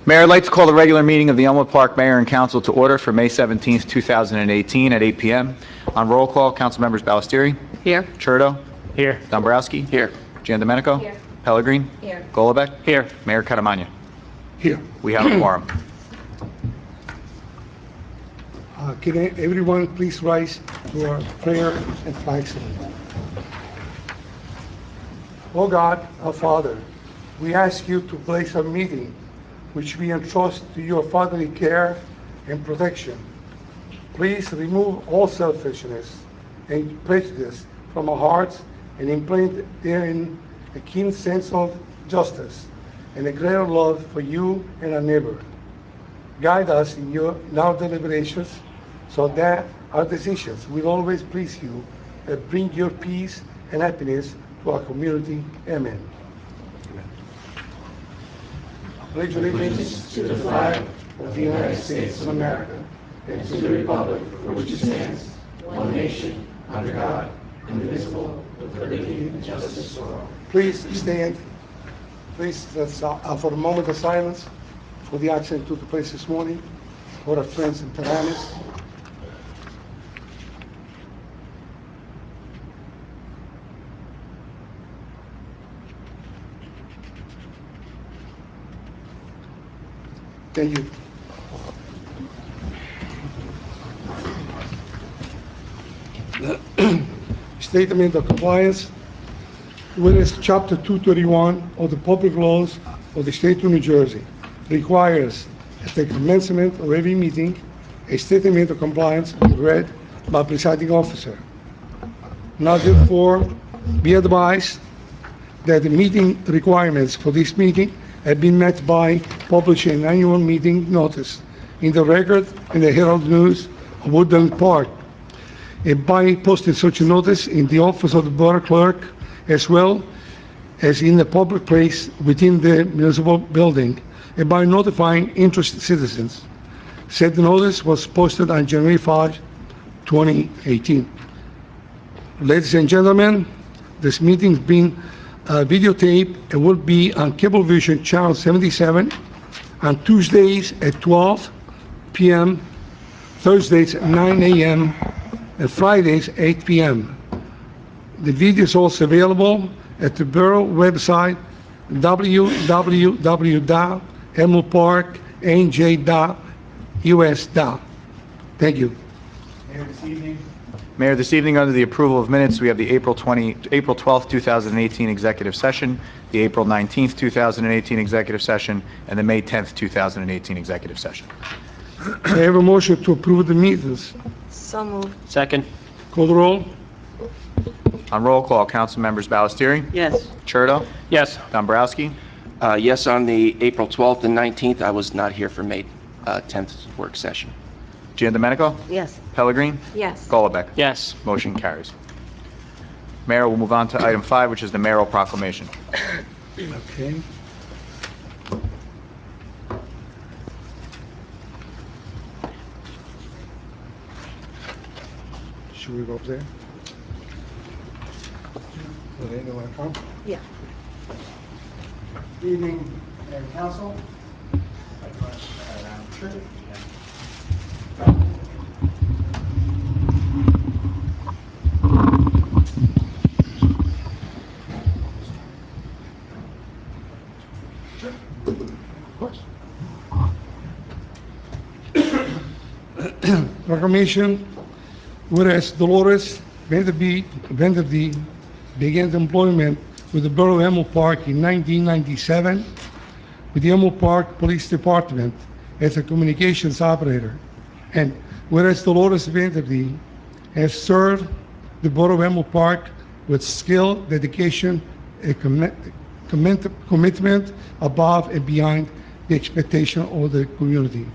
Mayor, I'd like to call the regular meeting of the Elmwood Park Mayor and Council to order for May 17th, 2018 at 8 p.m. On roll call, council members Ballestieri. Here. Churdo. Here. Dombrowski. Here. Giandomenico. Here. Pellegrin. Here. Golombek. Here. Mayor Catamagna. Here. We have a quorum. Can everyone please rise to our prayer and flag salute? Oh God, our Father, we ask you to bless our meeting, which we entrust to your fatherly care and protection. Please remove all selfishness and prejudice from our hearts and implant therein a keen sense of justice and a greater love for you and our neighbor. Guide us in our deliberations so that our decisions will always please you and bring your peace and happiness to our community. Amen. Pledge allegiance to the flag of the United States of America and to the republic for which it stands, one nation, under God, indivisible, with liberty and justice for all. Please stand. Please, let's for a moment of silence for the accident that took place this morning, for our friends in Paranis. Thank you. Statement of compliance. Whereas Chapter 231 of the Public Laws of the State of New Jersey requires at the commencement of every meeting, a statement of compliance be read by a presiding officer. Now therefore be advised that the meeting requirements for this meeting have been met by publishing an annual meeting notice in the Record and the Herald News of Woodland Park, and by posting such a notice in the office of the borough clerk, as well as in the public place within the municipal building, and by notifying interested citizens. Said notice was posted on January 5, 2018. Ladies and gentlemen, this meeting has been videotaped and will be on Cablevision Channel 77 on Tuesdays at 12 p.m., Thursdays at 9 a.m., and Fridays 8 p.m. The video is also available at the borough website www.elmwoodpark.nj.us. Thank you. Mayor, this evening, under the approval of minutes, we have the April 12th, 2018 executive session, the April 19th, 2018 executive session, and the May 10th, 2018 executive session. I have a motion to approve the minutes. So moved. Second. Call the roll. On roll call, council members Ballestieri. Yes. Churdo. Yes. Dombrowski. Yes, on the April 12th and 19th, I was not here for May 10th work session. Giandomenico. Yes. Pellegrin. Yes. Golombek. Yes. Motion carries. Mayor, we'll move on to item 5, which is the mayoral proclamation. Okay. Should we go up there? Do they know where to come? Yeah. Evening, Mayor and Council. Of course. Proclamation, whereas Dolores Vanderby began employment with the Borough of Elmwood Park in 1997 with the Elmwood Park Police Department as a communications operator. And whereas Dolores Vanderby has served the Borough of Elmwood Park with skill, dedication, and commitment above and beyond the expectation of the community.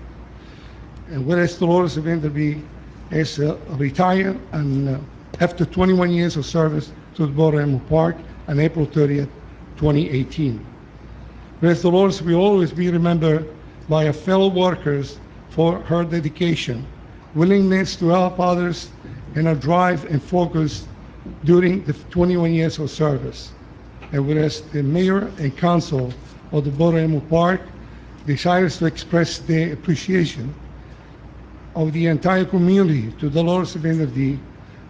And whereas Dolores Vanderby is retired and after 21 years of service to the Borough of Elmwood Park on April 30th, 2018. Whereas Dolores will always be remembered by her fellow workers for her dedication, willingness to help others, and her drive and focus during the 21 years of service. And whereas the mayor and council of the Borough of Elmwood Park desires to express their appreciation of the entire community to Dolores Evander D.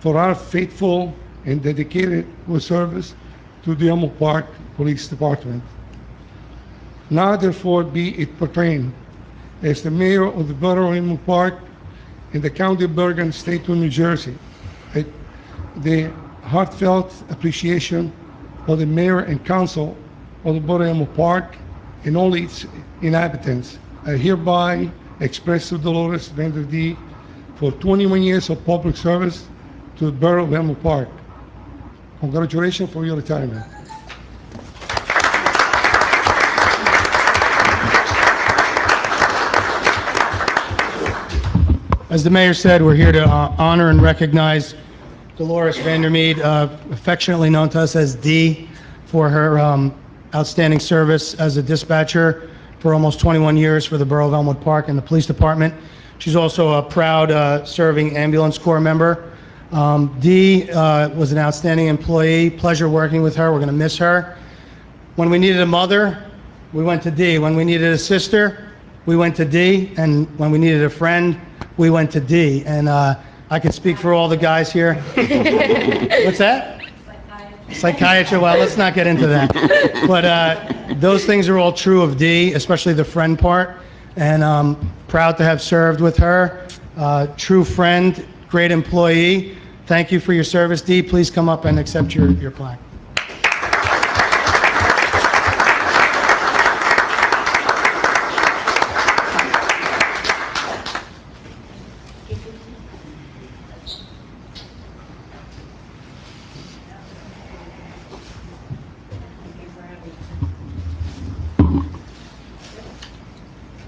for our faithful and dedicated service to the Elmwood Park Police Department. Now therefore be it proclaimed as the mayor of the Borough of Elmwood Park in the County of Bergen, State of New Jersey, the heartfelt appreciation of the mayor and council of the Borough of Elmwood Park and all its inhabitants. I hereby express to Dolores Evander D. for 21 years of public service to the Borough of Elmwood Park. Congratulations for your retirement. As the mayor said, we're here to honor and recognize Dolores Vandermeed, affectionately known to us as Dee, for her outstanding service as a dispatcher for almost 21 years for the Borough of Elmwood Park and the Police Department. She's also a proud serving ambulance corps member. Dee was an outstanding employee. Pleasure working with her. We're going to miss her. When we needed a mother, we went to Dee. When we needed a sister, we went to Dee. And when we needed a friend, we went to Dee. And I can speak for all the guys here. What's that? Psychiatry. Well, let's not get into that. But those things are all true of Dee, especially the friend part. And proud to have served with her. True friend, great employee. Thank you for your service, Dee. Please come up and accept your plaque.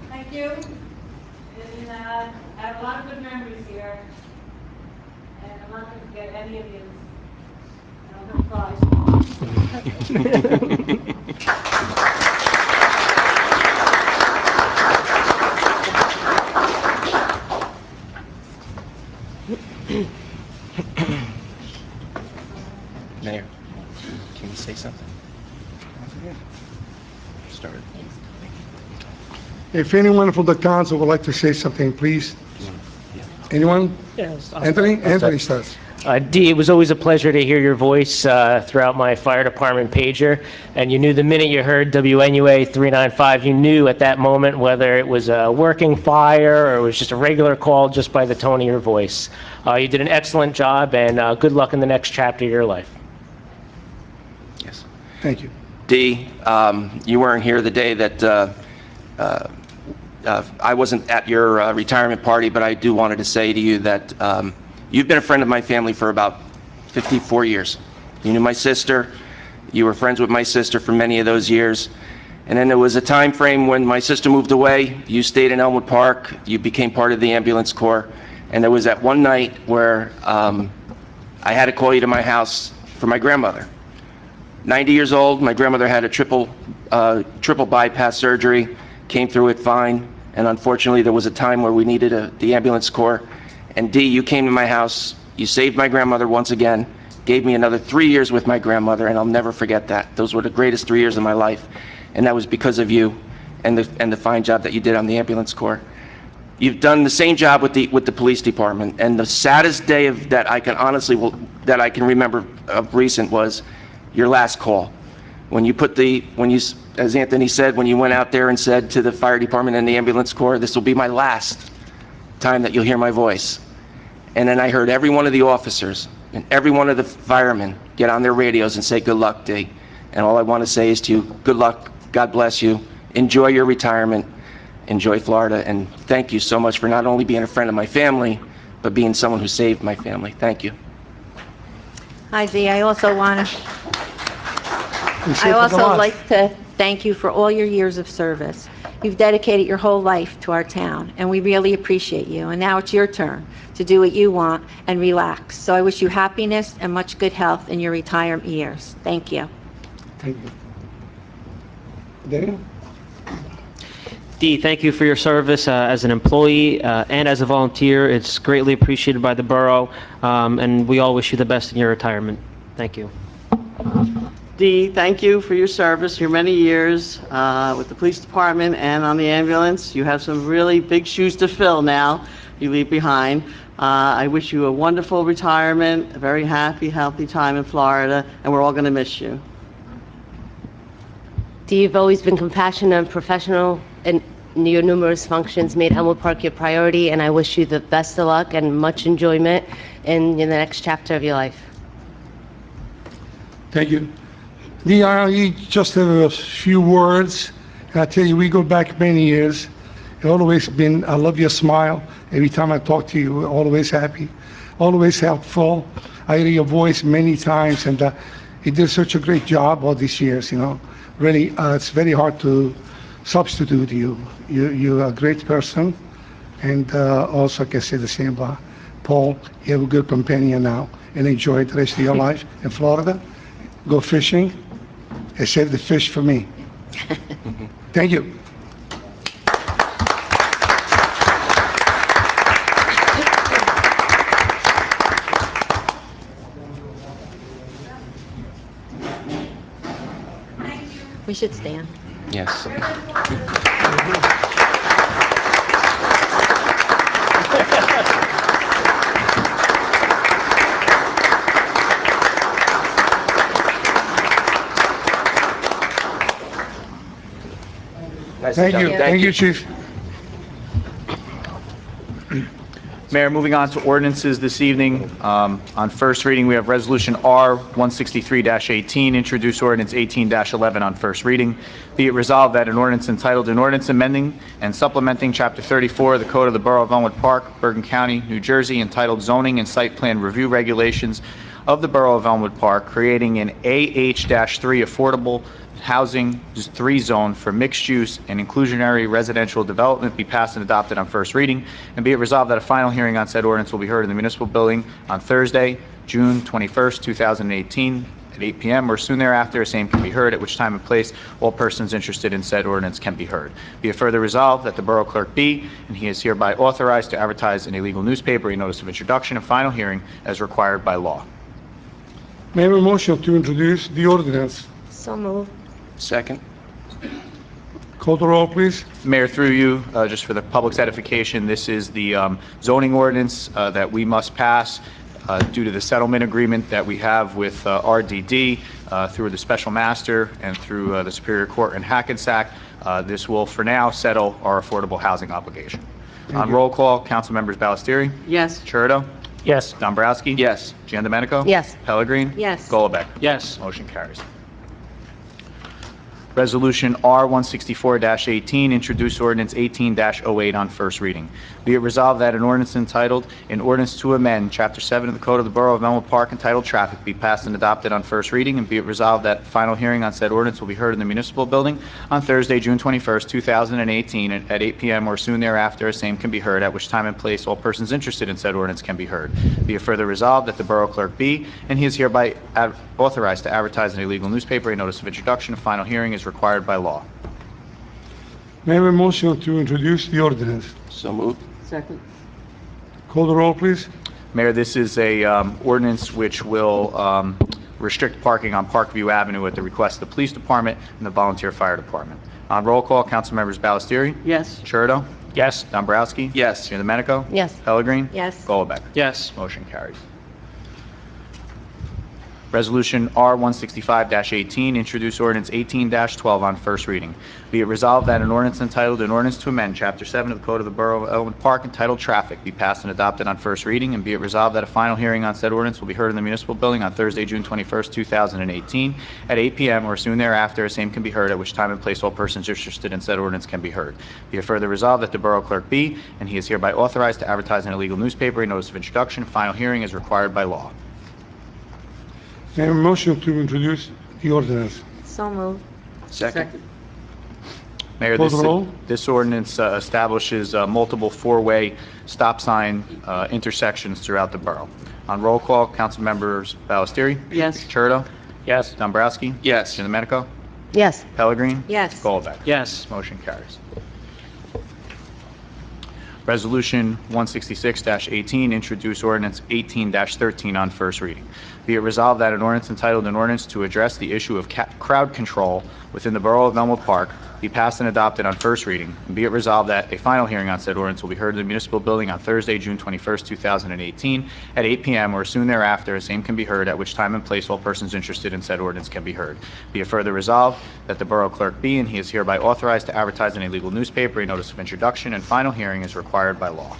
Thank you. And, I have a lot of good memories here. And I'm not going to forget any of you. And I'm going to Mayor, can you say something? Start. If anyone from the council would like to say something, please. Anyone? Yes. Anthony? Anthony starts. Dee, it was always a pleasure to hear your voice throughout my fire department pager, and you knew the minute you heard WNUA 395, you knew at that moment whether it was a working fire or it was just a regular call just by the tone of your voice. You did an excellent job, and good luck in the next chapter of your life. Yes. Thank you. Dee, you weren't here the day that I wasn't at your retirement party, but I do wanted to say to you that you've been a friend of my family for about 54 years. You knew my sister. You were friends with my sister for many of those years. And then there was a time frame when my sister moved away. You stayed in Elmwood Park. You became part of the ambulance corps. And there was that one night where I had to call you to my house for my grandmother. 90 years old, my grandmother had a triple bypass surgery, came through it fine, and unfortunately there was a time where we needed the ambulance corps. And Dee, you came to my house, you saved my grandmother once again, gave me another 3 years with my grandmother, and I'll never forget that. Those were the greatest 3 years of my life, and that was because of you and the fine job that you did on the ambulance corps. You've done the same job with the police department, and the saddest day that I can remember of recent was your last call. When you as Anthony said, when you went out there and said to the fire department and the ambulance corps, this will be my last time that you'll hear my voice. And then I heard every one of the officers and every one of the firemen get on their radios and say, good luck, Dee. And all I want to say is to you, good luck, God bless you, enjoy your retirement, enjoy Florida, and thank you so much for not only being a friend of my family, but being someone who saved my family. Thank you. Hi, Dee. I also like to thank you for all your years of service. You've dedicated your whole life to our town, and we really appreciate you. And now it's your turn to do what you want and relax. So I wish you happiness and much good health in your retirement years. Thank you. Thank you. Daniel? Dee, thank you for your service as an employee and as a volunteer. It's greatly appreciated by the borough, and we all wish you the best in your retirement. Thank you. Dee, thank you for your service, your many years with the police department and on the ambulance. You have some really big shoes to fill now you leave behind. I wish you a wonderful retirement, a very happy, healthy time in Florida, and we're all going to miss you. Dee, you've always been compassionate and professional, and your numerous functions made Elmwood Park your priority, and I wish you the best of luck and much enjoyment in the next chapter of your life. Thank you. Dee, I just have a few words. And I tell you, we go back many years. It's always been, I love your smile. Every time I talk to you, always happy, always helpful. I hear your voice many times, and you did such a great job all these years, you know. Really, it's very hard to substitute you. You're a great person. And also, I can say the same about Paul. You have a good companion now, and enjoy the rest of your life in Florida. Go fishing and save the fish for me. Thank you. We should stand. Yes. Nice Thank job. you. Thank you, Chief. Mayor, moving on to ordinances this evening. On first reading, we have Resolution R 163-18, introduce ordinance 18-11 on first reading. Be it resolved that an ordinance entitled, an ordinance amending and supplementing Chapter 34 of the Code of the Borough of Elmwood Park, Bergen County, New Jersey, entitled Zoning and Site Plan Review Regulations of the Borough of Elmwood Park, creating an AH-3 affordable housing 3 zone for mixed use and inclusionary residential development be passed and adopted on first reading, and be it resolved that a final hearing on said ordinance will be heard in the municipal building on Thursday, June 21st, 2018 at 8 p.m. or soon thereafter, the same can be heard, at which time and place all persons interested in said ordinance can be heard. Be it further resolved that the borough clerk be, and he is hereby authorized to advertise in a legal newspaper a notice of introduction and final hearing as required by law. May I have a motion to introduce the ordinance? So moved. Second. Call the roll, please. Mayor, through you, just for the public's edification, this is the zoning ordinance that we must pass due to the settlement agreement that we have with RDD through the special master and through the Superior Court in Hackensack. This will, for now, settle our affordable housing obligation. On roll call, council members Ballestieri, Yes. Churdo, Yes. Dombrowski. Yes. Giandomenico. Yes. Pellegrin. Yes. Golubek. Yes. Motion carries. Resolution R 164-18, introduce ordinance 18-08 on first reading. Be it resolved that an ordinance entitled, an ordinance to amend Chapter 7 of the Code of the Borough of Elmwood Park entitled Traffic be passed and adopted on first reading, and be it resolved that final hearing on said ordinance will be heard in the municipal building on Thursday, June 21st, 2018 at 8 p.m. or soon thereafter, same can be heard, at which time and place all persons interested in said ordinance can be heard. Be it further resolved that the borough clerk be, and he is hereby authorized to advertise in a legal newspaper a notice of introduction and final hearing is required by law. May I have a motion to introduce the ordinance? So moved. Second. Call the roll, please. Mayor, this is a ordinance which will restrict parking on Parkview Avenue at the request of the police department and the volunteer fire department. On roll call, council members Ballestieri, Yes. Churdo, Yes. Dombrowski. Yes. Giandomenico. Yes. Pellegrin. Yes. Golubek. Yes. Motion carries. Resolution R 165-18, introduce ordinance 18-12 on first reading. Be it resolved that an ordinance entitled, an ordinance to amend Chapter 7 of the Code of the Borough of Elmwood Park entitled Traffic be passed and adopted on first reading, and be it resolved that a final hearing on said ordinance will be heard in the municipal building on Thursday, June 21st, 2018 at 8 p.m. or soon thereafter, same can be heard, at which time and place all persons interested in said ordinance can be heard. Be it further resolved that the borough clerk be, and he is hereby authorized to advertise in a legal newspaper a notice of introduction, final hearing is required by law. May I have a motion to introduce the ordinance? So moved. Second. Mayor, Call the roll. this ordinance establishes multiple four-way stop sign intersections throughout the borough. On roll call, council members Ballestieri, Yes. Churdo, Yes. Dombrowski. Yes. Giandomenico. Yes. Pellegrin. Yes. Golubek. Yes. Motion carries. Resolution 166-18, introduce ordinance 18-13 on first reading. Be it resolved that an ordinance entitled an ordinance to address the issue of crowd control within the Borough of Elmwood Park be passed and adopted on first reading. And be it resolved that a final hearing on said ordinance will be heard in the municipal building on Thursday, June 21st, 2018, at 8 p.m. or soon thereafter, as same can be heard, at which time and place all persons interested in said ordinance can be heard. Be it further resolved that the Borough Clerk be and he is hereby authorized to advertise in a legal newspaper a notice of introduction and final hearing is required by law.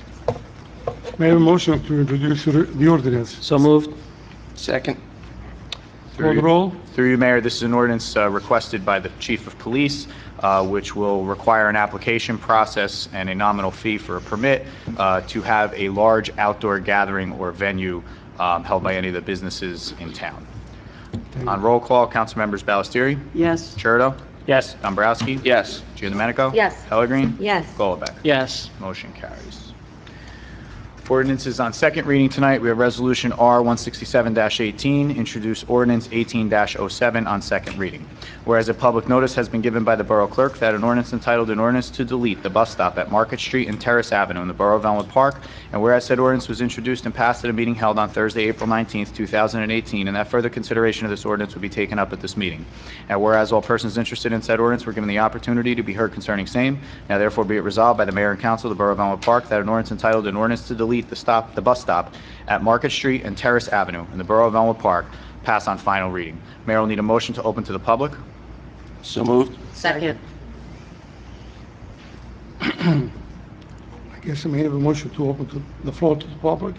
May I have a motion to introduce the ordinance? So moved. Second. Call the roll. Through you, Mayor, this is an ordinance requested by the Chief of Police, which will require an application process and a nominal fee for a permit to have a large outdoor gathering or venue held by any of the businesses in town. On roll call, council members Ballestieri, Yes. Churdo, Yes. Dombrowski, Yes. Giandomenico. Yes. Pellegrini. Yes. Golubek. Yes. Motion carries. Ordinances on second reading tonight. We have Resolution R 167-18, introduce ordinance 18-07 on second reading. Whereas a public notice has been given by the Borough Clerk that an ordinance entitled an ordinance to delete the bus stop at Market Street and Terrace Avenue in the Borough of Elmwood Park, and whereas said ordinance was introduced and passed at a meeting held on Thursday, April 19th, 2018, and that further consideration of this ordinance would be taken up at this meeting. And whereas all persons interested in said ordinance were given the opportunity to be heard concerning same, now therefore be it resolved by the Mayor and Council of the Borough of Elmwood Park that an ordinance entitled an ordinance to delete the bus stop at Market Street and Terrace Avenue in the Borough of Elmwood Park pass on final reading. Mayor will need a motion to open to the public. So moved. Second. I guess I may have a motion to open to the floor to the public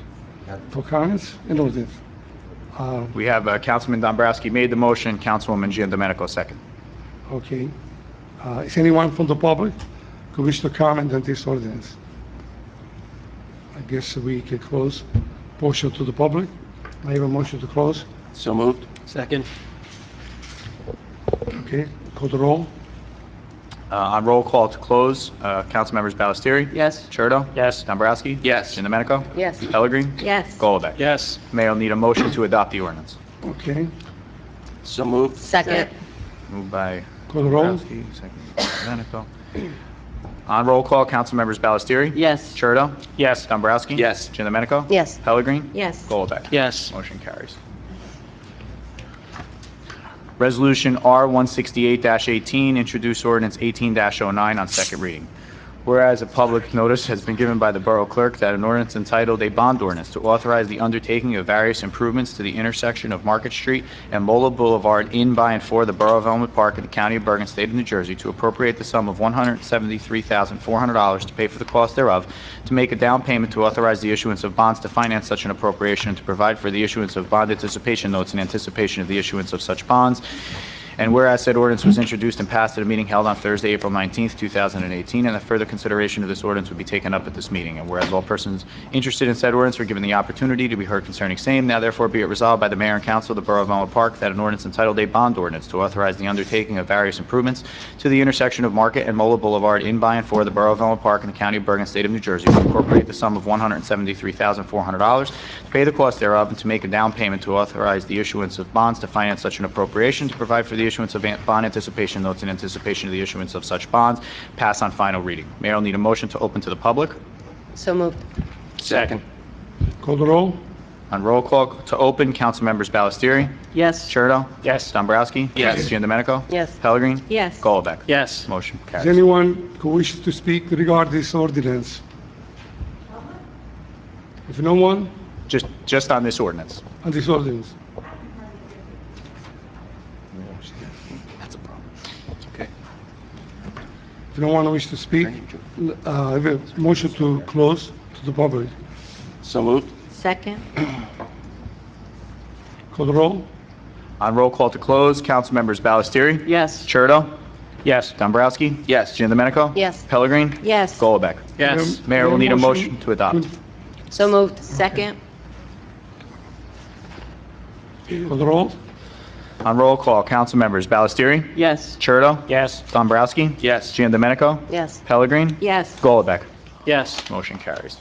for comments and ordinance. We have Councilman Dombrowski made the motion, Councilwoman Giandomenico second. Okay. Is anyone from the public who wish to comment on this ordinance? I guess we can close portion to the public. I have a motion to close. So moved. Second. Okay, call the roll. On roll call to close, council members Ballestieri, Yes. Churdo, Yes. Dombrowski, Yes. Giandomenico, Yes. Pellegrini, Yes. Golubek. Yes. Mayor will need a motion to adopt the ordinance. Okay, So moved. Second. Moved by call the roll. Dombrowski, second by Giandomenico. On roll call, council members Ballestieri, Yes. Churdo, Yes. Dombrowski, Yes. Giandomenico, Yes. Pellegrini, Yes. Golubek. Yes. Motion carries. Resolution R 168-18, introduce ordinance 18-09 on second reading. Whereas a public notice has been given by the Borough Clerk that an ordinance entitled a bond ordinance to authorize the undertaking of various improvements to the intersection of Market Street and Mola Boulevard in, by, and for the Borough of Elmwood Park in the County of Bergen, State of New Jersey, to appropriate the sum of $173,400 to pay for the cost thereof, to make a down payment to authorize the issuance of bonds to finance such an appropriation, and to provide for the issuance of bond anticipation notes in anticipation of the issuance of such bonds. And whereas said ordinance was introduced and passed at a meeting held on Thursday, April 19th, 2018, and that further consideration of this ordinance would be taken up at this meeting. And whereas all persons interested in said ordinance were given the opportunity to be heard concerning same, now therefore be it resolved by the Mayor and Council of the Borough of Elmwood Park that an ordinance entitled a bond ordinance to authorize the undertaking of various improvements to the intersection of Market and Mola Boulevard in, by, and for the Borough of Elmwood Park in the County of Bergen, State of New Jersey, to appropriate the sum of $173,400 to pay the cost thereof, and to make a down payment to authorize the issuance of bonds to finance such an appropriation, to provide for the issuance of bond anticipation notes in anticipation of the issuance of such bonds, pass on final reading. Mayor will need a motion to open to the public. So moved. Second. Call the roll. On roll call to open, council members Ballestieri, Yes. Churdo, Yes. Dombrowski, Yes. Giandomenico, Yes. Pellegrini, Yes. Golubek. Yes. Motion Is carries. anyone who wishes to speak regarding this ordinance? If no one, Just on this ordinance. on this ordinance. That's a problem. It's okay. If no one wishes to speak, I have a motion to close to the public. So moved. Second. Call the roll. On roll call to close, council members Ballestieri, Yes. Churdo, Yes. Dombrowski, Yes. Giandomenico, Yes. Pellegrini, Yes. Golubek. Yes. Mayor will need a motion to adopt. So moved. Second. Call the roll. On roll call, council members Ballestieri, Yes. Churdo, Yes. Dombrowski, Yes. Giandomenico, Yes. Pellegrini, Yes. Golubek. Yes. Motion carries.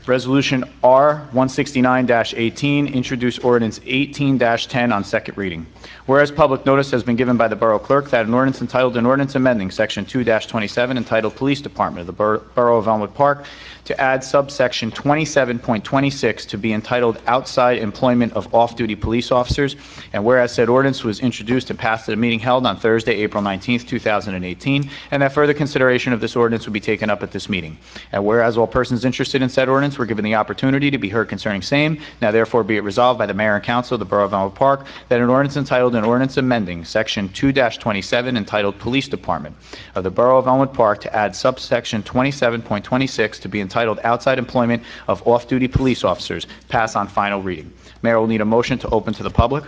Resolution R-169-18, introduce ordinance 18-10 on second reading. Whereas public notice has been given by the Borough Clerk that an ordinance entitled an ordinance amending Section 2-27 entitled Police Department of the Borough of Elmwood Park to add subsection 27.26 to be entitled Outside Employment of Off-Duty Police Officers, and whereas said ordinance was introduced and passed at a meeting held on Thursday, April 19, 2018, and that further consideration of this ordinance will be taken up at this meeting. And whereas all persons interested in said ordinance were given the opportunity to be heard concerning same, now therefore be it resolved by the Mayor and Council of the Borough of Elmwood Park that an ordinance entitled an ordinance amending Section 2-27 entitled Police Department of the Borough of Elmwood Park to add subsection 27.26 to be entitled Outside Employment of Off-Duty Police Officers pass on final reading. Mayor will need a motion to open to the public.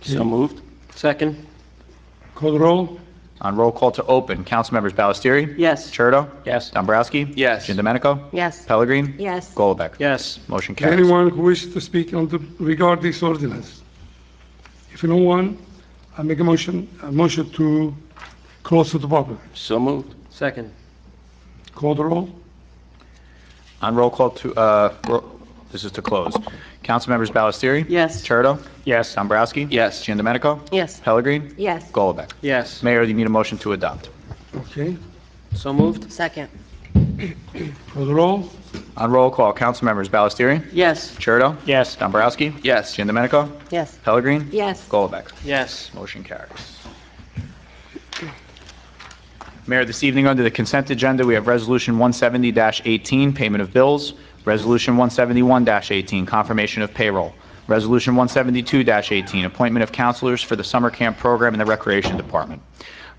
So moved. Second. Call the roll. On roll call to open, Councilmembers Ballestieri? Yes. Churdo? Yes. Dombrowski? Yes. Domenico? Yes. Pellegrini? Yes. Golubek? Yes. Motion carries. Anyone who wishes to speak on regard this ordinance? If no one, I make a motion to close to the public. So moved. Second. Call the roll. On roll call to, this is to close. Councilmembers Ballestieri? Yes. Churdo? Yes. Dombrowski? Yes. Domenico? Yes. Pellegrini? Yes. Golubek? Yes. Mayor, you need a motion to adopt. Okay. So moved. Second. Call the roll. On roll call, Councilmembers Ballestieri? Yes. Churdo? Yes. Dombrowski? Yes. Domenico? Yes. Pellegrini? Yes. Golubek? Yes. Motion carries. Mayor, this evening under the consent agenda, we have Resolution 170-18, payment of bills. Resolution 171-18, confirmation of payroll. Resolution 172-18, appointment of counselors for the summer camp program in the Recreation Department.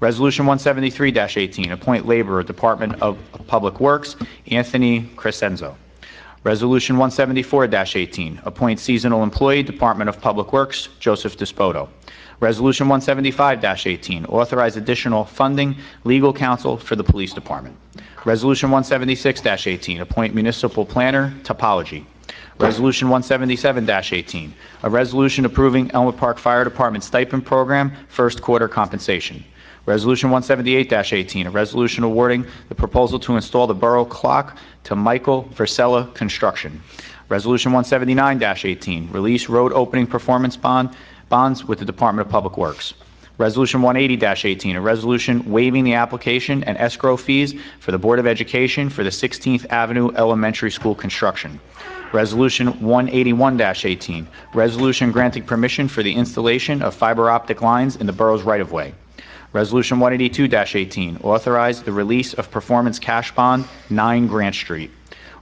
Resolution 173-18, appoint laborer, Department of Public Works, Anthony Crescenzo. Resolution 174-18, appoint seasonal employee, Department of Public Works, Joseph Despodo. Resolution 175-18, authorize additional funding, legal counsel for the Police Department. Resolution 176-18, appoint municipal planner, topology. Resolution 177-18, a resolution approving Elmwood Park Fire Department stipend program, first quarter compensation. Resolution 178-18, a resolution awarding the proposal to install the borough clock to Michael Versella Construction. Resolution 179-18, release road opening performance bonds with the Department of Public Works. Resolution 180-18, a resolution waiving the application and escrow fees for the Board of Education for the 16th Avenue Elementary School construction. Resolution 181-18, resolution granting permission for the installation of fiber optic lines in the borough's right-of-way. Resolution 182-18, authorize the release of performance cash bond, 9 Grant Street.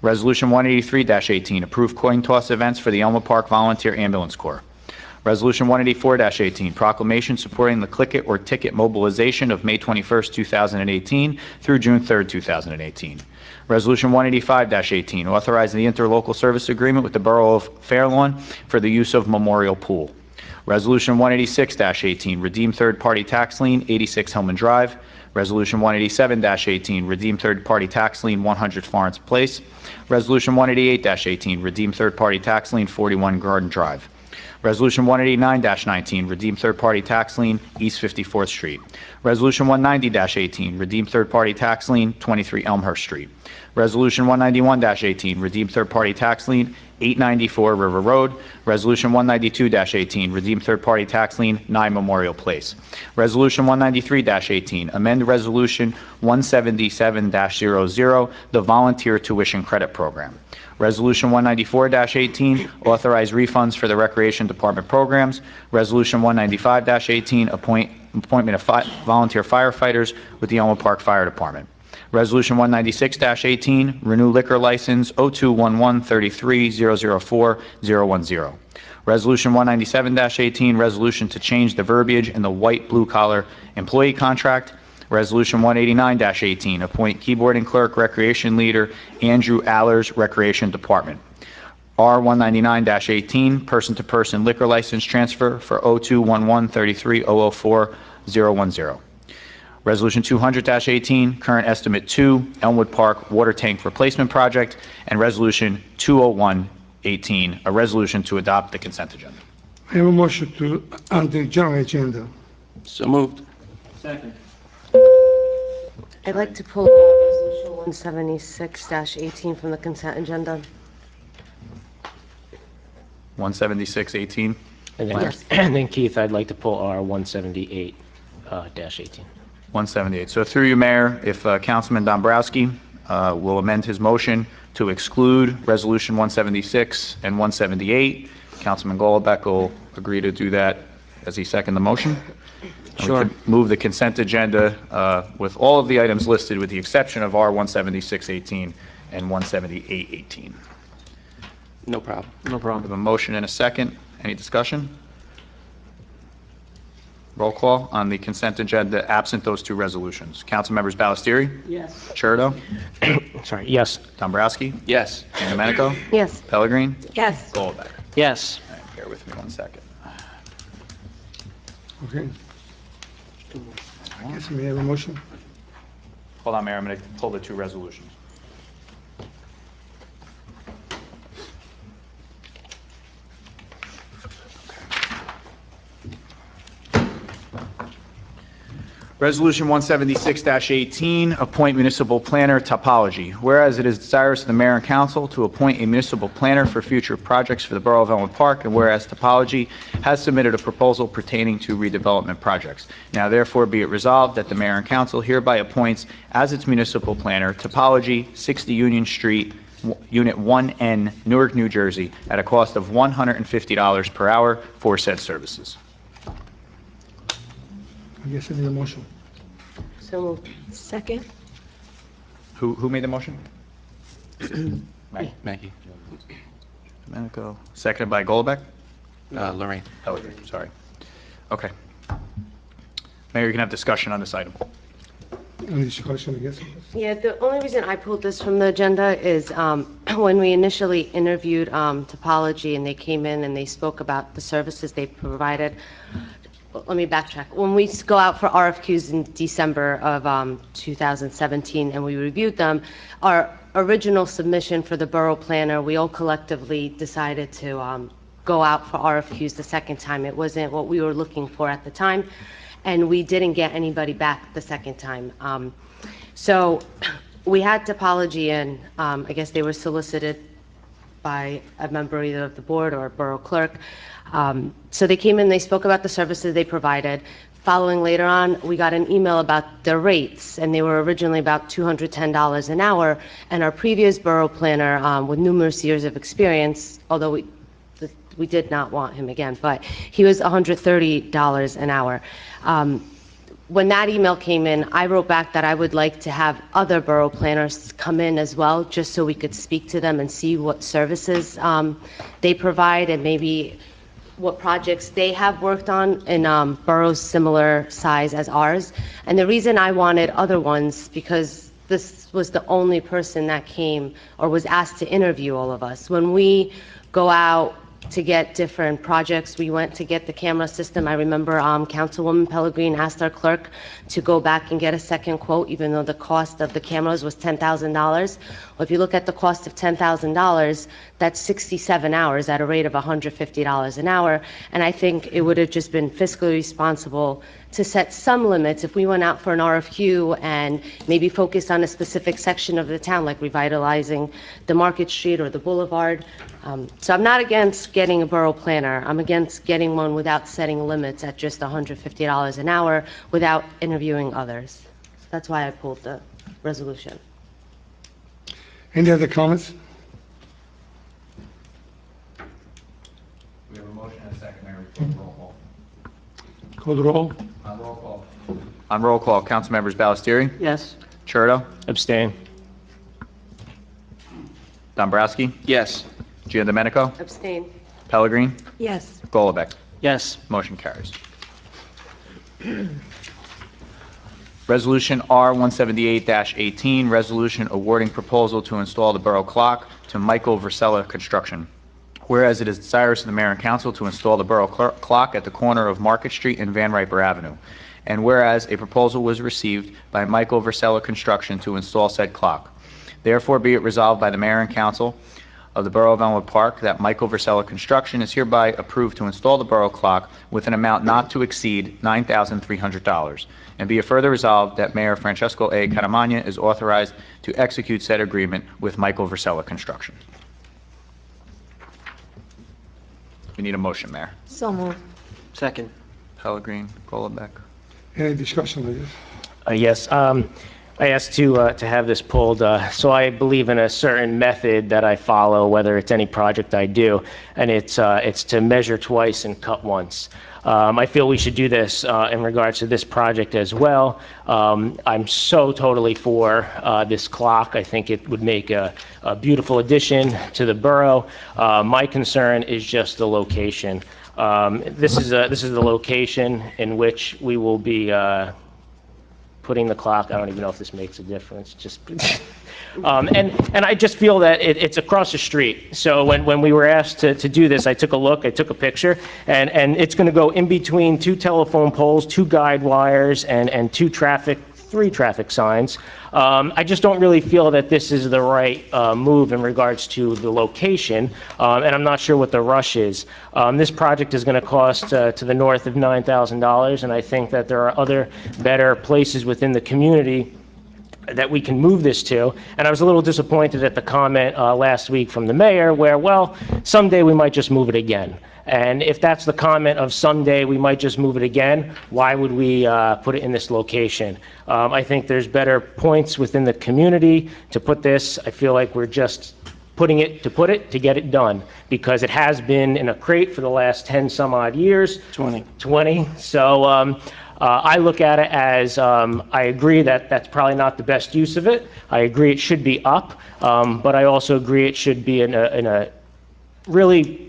Resolution 183-18, approve coin toss events for the Elmwood Park Volunteer Ambulance Corps. Resolution 184-18, proclamation supporting the Click It or Ticket mobilization of May 21st, 2018 through June 3rd, 2018. Resolution 185-18, authorizing the interlocal service agreement with the Borough of Fairlawn for the use of Memorial Pool. Resolution 186-18, redeem third-party tax lien, 86 Hillman Drive. Resolution 187-18, redeem third-party tax lien, 100 Florence Place. Resolution 188-18, redeem third-party tax lien, 41 Garden Drive. Resolution 189-19, redeem third-party tax lien, East 54th Street. Resolution 190-18, redeem third-party tax lien, 23 Elmhurst Street. Resolution 191-18, redeem third-party tax lien, 894 River Road. Resolution 192-18, redeem third-party tax lien, 9 Memorial Place. Resolution 193-18, amend Resolution 177-00, the Volunteer Tuition Credit Program. Resolution 194-18, authorize refunds for the Recreation Department programs. Resolution 195-18, appointment of volunteer firefighters with the Elmwood Park Fire Department. Resolution 196-18, renew liquor license 0211-33-004-010. Resolution 197-18, resolution to change the verbiage in the white blue-collar employee contract. Resolution 189-18, appoint keyboard and clerk recreation leader Andrew Allers, Recreation Department. R199-18, person-to-person liquor license transfer for 0211-33-004-010. Resolution 200-18, current estimate 2, Elmwood Park water tank replacement project. And Resolution 201-18, a resolution to adopt the consent agenda. I have a motion to add the general agenda. So moved. Second. I'd like to pull Resolution 176-18 from the consent agenda. 176-18. And then, Yes. and then Keith, I'd like to pull our 178 -18. 178. So through you, Mayor, if Councilman Dombrowski will amend his motion to exclude Resolution 176 and 178, Councilman Goldbeck will agree to do that as he second the motion. And Sure. we can move the consent agenda with all of the items listed with the exception of R 176-18 and 178-18. No problem. No We problem. have a motion and a second. Any discussion? Roll call on the consent agenda, absent those two resolutions. Council members Ballestieri? Yes. Churdo? Sorry, yes. Dombrowski? Yes. Domenico? Yes. Pellegrin? Yes. Goldbeck? Yes. All right, bear with me one second. Okay. I guess we may have a motion. Hold on, Mayor, I'm going to pull the two resolutions. Resolution 176-18, appoint municipal planner topology. Whereas it is desirous of the mayor and council to appoint a municipal planner for future projects for the Borough of Elmwood Park, and whereas topology has submitted a proposal pertaining to redevelopment projects. Now therefore be it resolved that the mayor and council hereby appoints as its municipal planner topology, 60 Union Street, Unit 1N, Newark, New Jersey, at a cost of $150 per hour for said services. I guess I need a motion. So moved. Second? Who made the motion? Maggie. Domenico, seconded by Goldbeck? Lorraine. Oh, sorry. Okay. Mayor, you can have discussion on this item. Any discussion, I guess? Yeah, the only reason I pulled this from the agenda is when we initially interviewed Topology and they came in and they spoke about the services they provided. Let me backtrack. When we go out for RFQs in December of 2017 and we reviewed them, our original submission for the borough planner, we all collectively decided to go out for RFQs the second time. It wasn't what we were looking for at the time, and we didn't get anybody back the second time. So we had Topology in, I guess they were solicited by a member either of the board or borough clerk. So they came in, they spoke about the services they provided. Following later on, we got an email about their rates, and they were originally about $210 an hour. And our previous borough planner, with numerous years of experience, although we did not want him again, but he was $130 an hour. When that email came in, I wrote back that I would like to have other borough planners come in as well, just so we could speak to them and see what services they provide and maybe what projects they have worked on in boroughs similar size as ours. And the reason I wanted other ones, because this was the only person that came or was asked to interview all of us. When we go out to get different projects, we went to get the camera system. I remember Councilwoman Pellegrin asked our clerk to go back and get a second quote, even though the cost of the cameras was $10,000. Well, if you look at the cost of $10,000, that's 67 hours at a rate of $150 an hour. And I think it would have just been fiscally responsible to set some limits if we went out for an RFQ and maybe focus on a specific section of the town, like revitalizing the Market Street or the Boulevard. So I'm not against getting a borough planner. I'm against getting one without setting limits at just $150 an hour without interviewing others. So that's why I pulled the resolution. Any other comments? We have a motion and a second, Mayor. Roll call. Call the roll. On roll call, council members Ballestieri? Yes. Churdo? Abstain. Dombrowski? Yes. Giandomenico? Abstain. Pellegrin? Yes. Goldbeck? Yes. Motion carries. Resolution R 178-18, resolution awarding proposal to install the borough clock to Michael Versella Construction. Whereas it is desirous of the mayor and council to install the borough clock at the corner of Market Street and Van Riper Avenue. And whereas a proposal was received by Michael Versella Construction to install said clock. Therefore be it resolved by the mayor and council of the Borough of Elmwood Park that Michael Versella Construction is hereby approved to install the borough clock with an amount not to exceed $9,300. And be it further resolved that Mayor Francesco A. Caramagna is authorized to execute said agreement with Michael Versella Construction. We need a motion, Mayor. So moved. Second. Pellegrin, Golombek. Any discussion on this? Yes, I asked to have this pulled, so I believe in a certain method that I follow, whether it's any project I do, and it's to measure twice and cut once. I feel we should do this in regards to this project as well. I'm so totally for this clock. I think it would make a beautiful addition to the borough. My concern is just the location. This is the location in which we will be putting the clock. I don't even know if this makes a difference. Just and I just feel that it's across the street. So when we were asked to do this, I took a look, I took a picture, and it's going to go in between two telephone poles, two guide wires, and three traffic signs. I just don't really feel that this is the right move in regards to the location, and I'm not sure what the rush is. This project is going to cost to the north of $9,000, and I think that there are other better places within the community that we can move this to. And I was a little disappointed at the comment last week from the mayor where, well, someday we might just move it again. And if that's the comment of someday we might just move it again, why would we put it in this location? I think there's better points within the community to put this. I feel like we're just putting it to get it done, because it has been in a crate for the last 10 some odd years. 20. So I look at it as, I agree that that's probably not the best use of it. I agree it should be up, but I also agree it should be in a really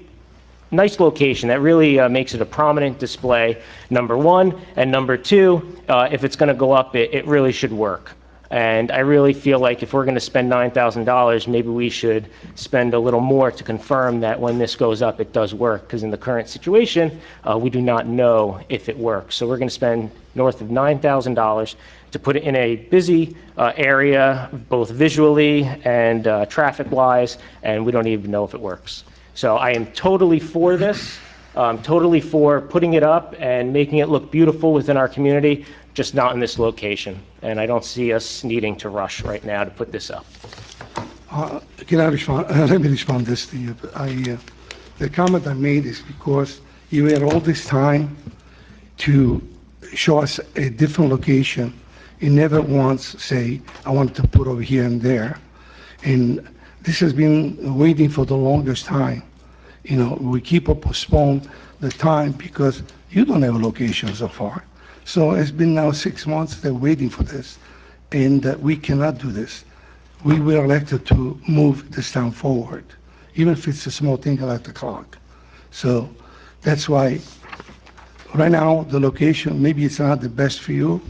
nice location that really makes it a prominent display, number one. And number two, if it's going to go up, it really should work. And I really feel like if we're going to spend $9,000, maybe we should spend a little more to confirm that when this goes up, it does work. Because in the current situation, we do not know if it works. So we're going to spend north of $9,000 to put it in a busy area, both visually and traffic-wise, and we don't even know if it works. So I am totally for this. Totally for putting it up and making it look beautiful within our community, just not in this location. And I don't see us needing to rush right now to put this up. Can I respond? Let me respond this to you. The comment I made is because you had all this time to show us a different location. You never once say, I want to put over here and there. And this has been waiting for the longest time. You know, we keep postpone the time because you don't have a location so far. So it's been now 6 months, they're waiting for this, and we cannot do this. We were elected to move this town forward, even if it's a small thing like the clock. So that's why right now the location, maybe it's not the best for you,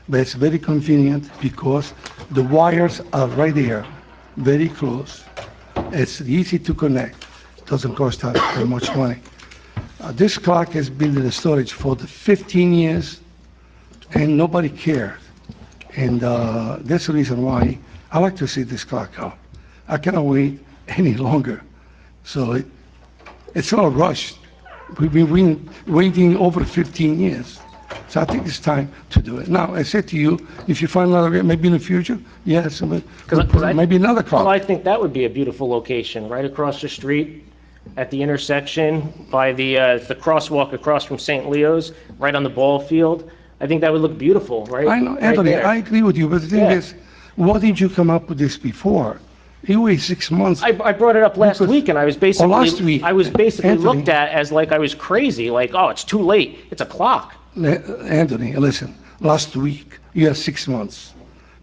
but it's very convenient because the wires are right there, very close. It's easy to connect. Doesn't cost us very much money. This clock has been in the storage for the 15 years, and nobody cared. And that's the reason why I like to see this clock out. I cannot wait any longer. So it's not a rush. We've been waiting over 15 years. So I think it's time to do it. Now, I said to you, if you find another, maybe in the future, yes, maybe another clock. Well, I think that would be a beautiful location, right across the street at the intersection by the crosswalk across from St. Leo's, right on the ball field. I think that would look beautiful, right? I know, right Anthony, there. I agree with you, but the thing Yeah. is, why didn't you come up with this before? You wait 6 months. I brought it up last Because- week, and I was basically last week, I was basically Anthony. looked at as like I was crazy, like, oh, it's too late. It's a clock. Anthony, listen, last week, you had 6 months,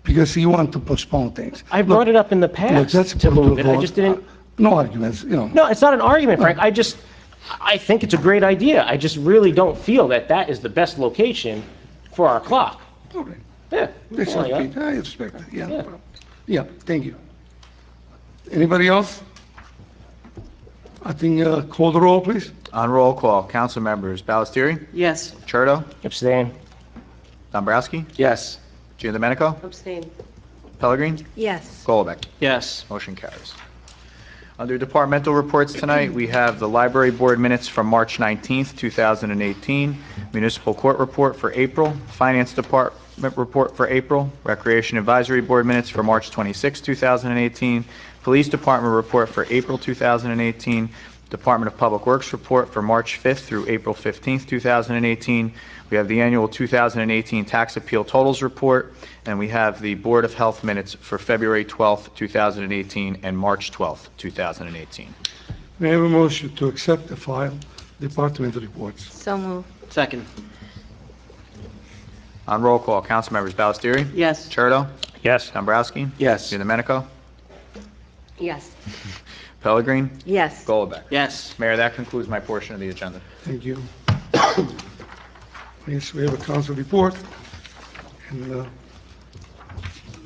because you want to postpone things. I brought it up in the Look, past that's to move it. I vote. just didn't. No arguments, you know. No, it's not an argument, Frank. I think it's a great idea. I just really don't feel that that is the best location for our clock. All right. Yeah. That's something like okay. I respect it, yeah. Yeah. no problem. Yeah, thank you. Anybody else? I think, call the roll, please. On roll call, council members Ballestieri, Yes. Churdo, Abstain. Dombrowski, Yes. Giandomenico, Abstain. Pellegrin, Yes. Golombek. Yes. Motion carries. Under departmental reports tonight, we have the Library Board minutes from March 19th, 2018, Municipal Court report for April, Finance Department report for April, Recreation Advisory Board minutes for March 26, 2018, Police Department report for April 2018, Department of Public Works report for March 5th through April 15th, 2018. We have the annual 2018 tax appeal totals report, and we have the Board of Health minutes for February 12th, 2018 and March 12th, 2018. May I have a motion to accept the file departmental reports? So moved. Second. On roll call, council members Ballestieri? Yes. Churdo? Yes. Dombrowski? Yes. Domenico? Yes. Pellegrin? Yes. Golubek? Yes. Mayor, that concludes my portion of the agenda. Thank you. Yes, we have a council report. And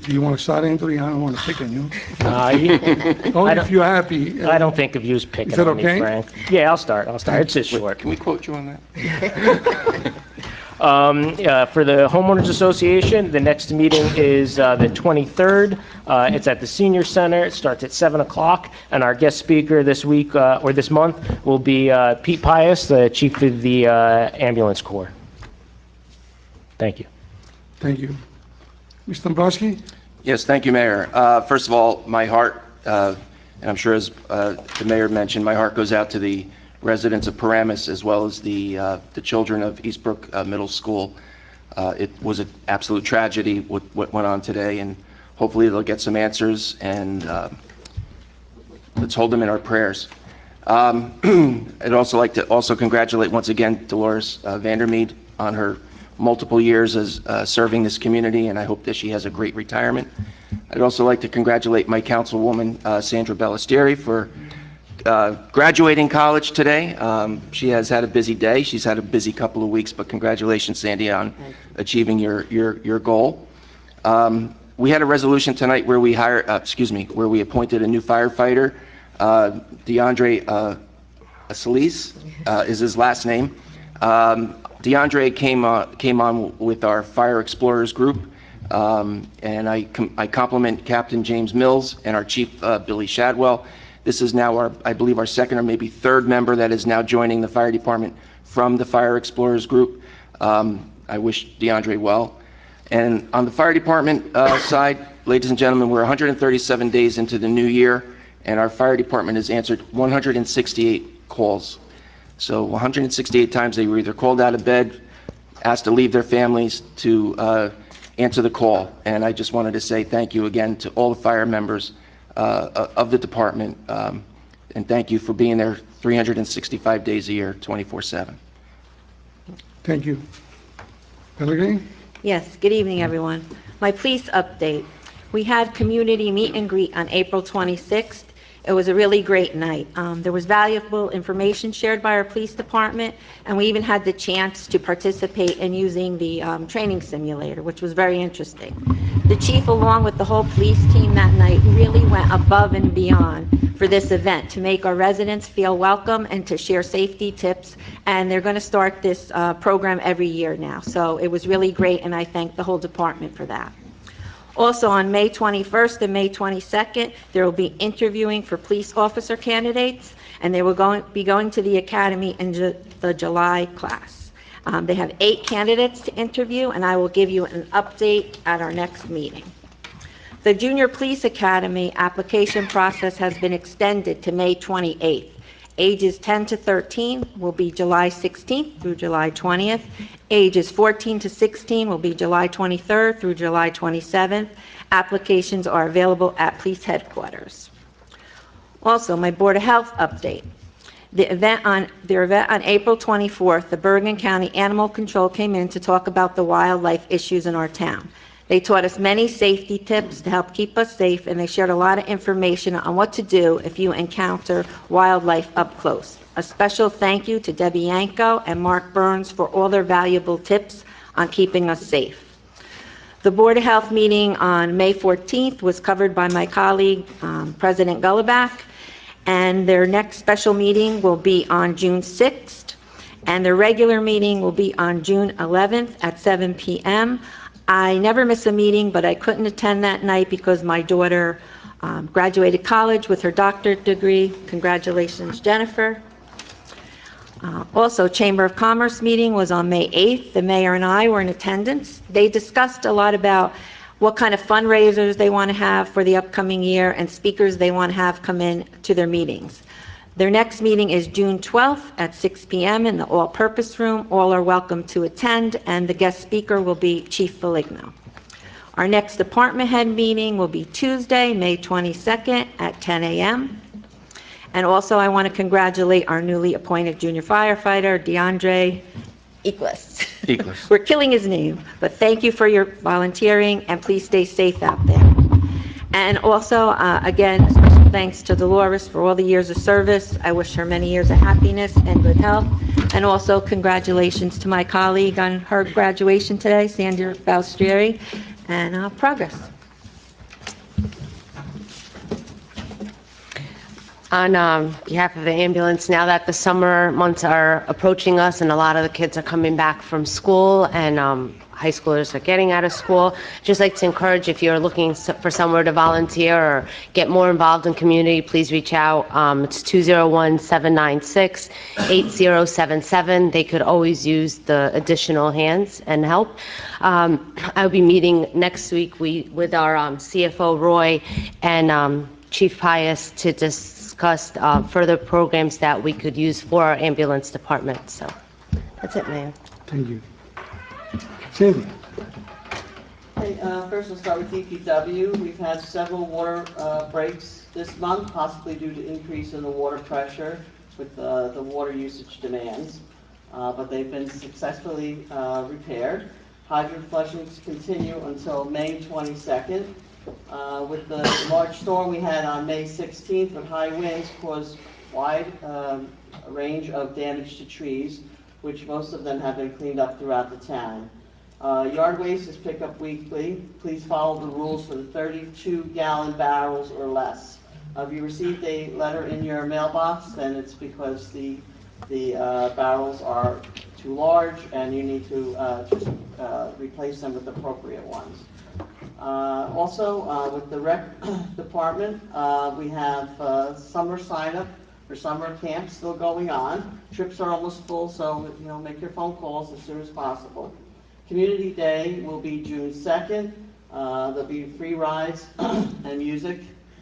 do you want to start, Anthony? I don't want to pick on you. Only if you're happy. I don't think of you as picking Is that on me, okay? Frank. Yeah, I'll start. It's just Wait, short. Can we quote you on that? For the Homeowners Association, the next meeting is the 23rd. It's at the Senior Center. It starts at 7 o'clock. And our guest speaker this week, or this month, will be Pete Pius, the Chief of the Ambulance Corps. Thank you. Thank you. Mr. Dombrowski? Yes, thank you, Mayor. First of all, my heart, and I'm sure as the Mayor mentioned, my heart goes out to the residents of Paramus as well as the children of Eastbrook Middle School. It was an absolute tragedy what went on today, and hopefully they'll get some answers, and let's hold them in our prayers. I'd also like to congratulate once again Dolores Vandermeed on her multiple years as serving this community, and I hope that she has a great retirement. I'd also like to congratulate my councilwoman, Sandra Ballestieri, for graduating college today. She has had a busy day. She's had a busy couple of weeks, but congratulations, Sandy, on achieving your goal. We had a resolution tonight where we where we appointed a new firefighter, DeAndre Solis is his last name. DeAndre came on with our Fire Explorers group, and I compliment Captain James Mills and our Chief Billy Shadwell. This is now I believe our second or maybe third member that is now joining the fire department from the Fire Explorers group. I wish DeAndre well. And on the fire department side, ladies and gentlemen, we're 137 days into the new year, and our fire department has answered 168 calls. So 168 times they were either called out of bed, asked to leave their families to answer the call. And I just wanted to say thank you again to all the fire members of the department, and thank you for being there 365 days a year, 24/7. Thank you. Pellegrin? Yes, good evening, everyone. My police update. We had community meet and greet on April 26th. It was a really great night. There was valuable information shared by our police department, and we even had the chance to participate in using the training simulator, which was very interesting. The chief, along with the whole police team that night, really went above and beyond for this event to make our residents feel welcome and to share safety tips, and they're going to start this program every year now. So it was really great, and I thank the whole department for that. Also, on May 21st and May 22nd, there will be interviewing for police officer candidates, and they will be going to the academy in the July class. They have 8 candidates to interview, and I will give you an update at our next meeting. The Junior Police Academy application process has been extended to May 28th. Ages 10 to 13 will be July 16th through July 20th. Ages 14 to 16 will be July 23rd through July 27th. Applications are available at police headquarters. Also, my Board of Health update. Their event on April 24th, the Bergen County Animal Control came in to talk about the wildlife issues in our town. They taught us many safety tips to help keep us safe, and they shared a lot of information on what to do if you encounter wildlife up close. A special thank you to Debbie Yanko and Mark Burns for all their valuable tips on keeping us safe. The Board of Health meeting on May 14th was covered by my colleague, President Golubek, and their next special meeting will be on June 6th, and their regular meeting will be on June 11th at 7 p.m. I never miss a meeting, but I couldn't attend that night because my daughter Graduated college with her doctorate degree. Congratulations, Jennifer. Also, Chamber of Commerce meeting was on May 8th. The mayor and I were in attendance. They discussed a lot about what kind of fundraisers they want to have for the upcoming year and speakers they want to have come in to their meetings. Their next meeting is June 12th at 6 p.m. in the all-purpose room. All are welcome to attend, and the guest speaker will be Chief Feligno. Our next department head meeting will be Tuesday, May 22nd at 10 a.m. And also, I want to congratulate our newly appointed junior firefighter, DeAndre Equus. We're killing his name, but thank you for your volunteering, and please stay safe out there. And also, again, special thanks to Dolores for all the years of service. I wish her many years of happiness and good health. And also, congratulations to my colleague on her graduation today, Sandra Balstrieri, and progress. On behalf of the ambulance, now that the summer months are approaching us and a lot of the kids are coming back from school and high schoolers are getting out of school, just like to encourage, if you're looking for somewhere to volunteer or get more involved in community, please reach out. It's 201-796-8077. They could always use the additional hands and help. I'll be meeting next week with our CFO, Roy, and Chief Pius to discuss further programs that we could use for our ambulance department. So that's it, Mayor. Thank you. Cindy? Hey, first we'll start with DPW. We've had several water breaks this month, possibly due to increase in the water pressure with the water usage demands, but they've been successfully repaired. Hydrant flushings continue until May 22nd. With the large storm we had on May 16th, with high winds caused wide range of damage to trees, which most of them have been cleaned up throughout the town. Yard waste is picked up weekly. Please follow the rules for the 32-gallon barrels or less. If you received a letter in your mailbox, then it's because the barrels are too large and you need to just replace them with appropriate ones. Also, with the rec department, we have summer sign-up for summer camp still going on. Trips are almost full, so make your phone calls as soon as possible. Community Day will be June 2nd. There'll be free rides and music,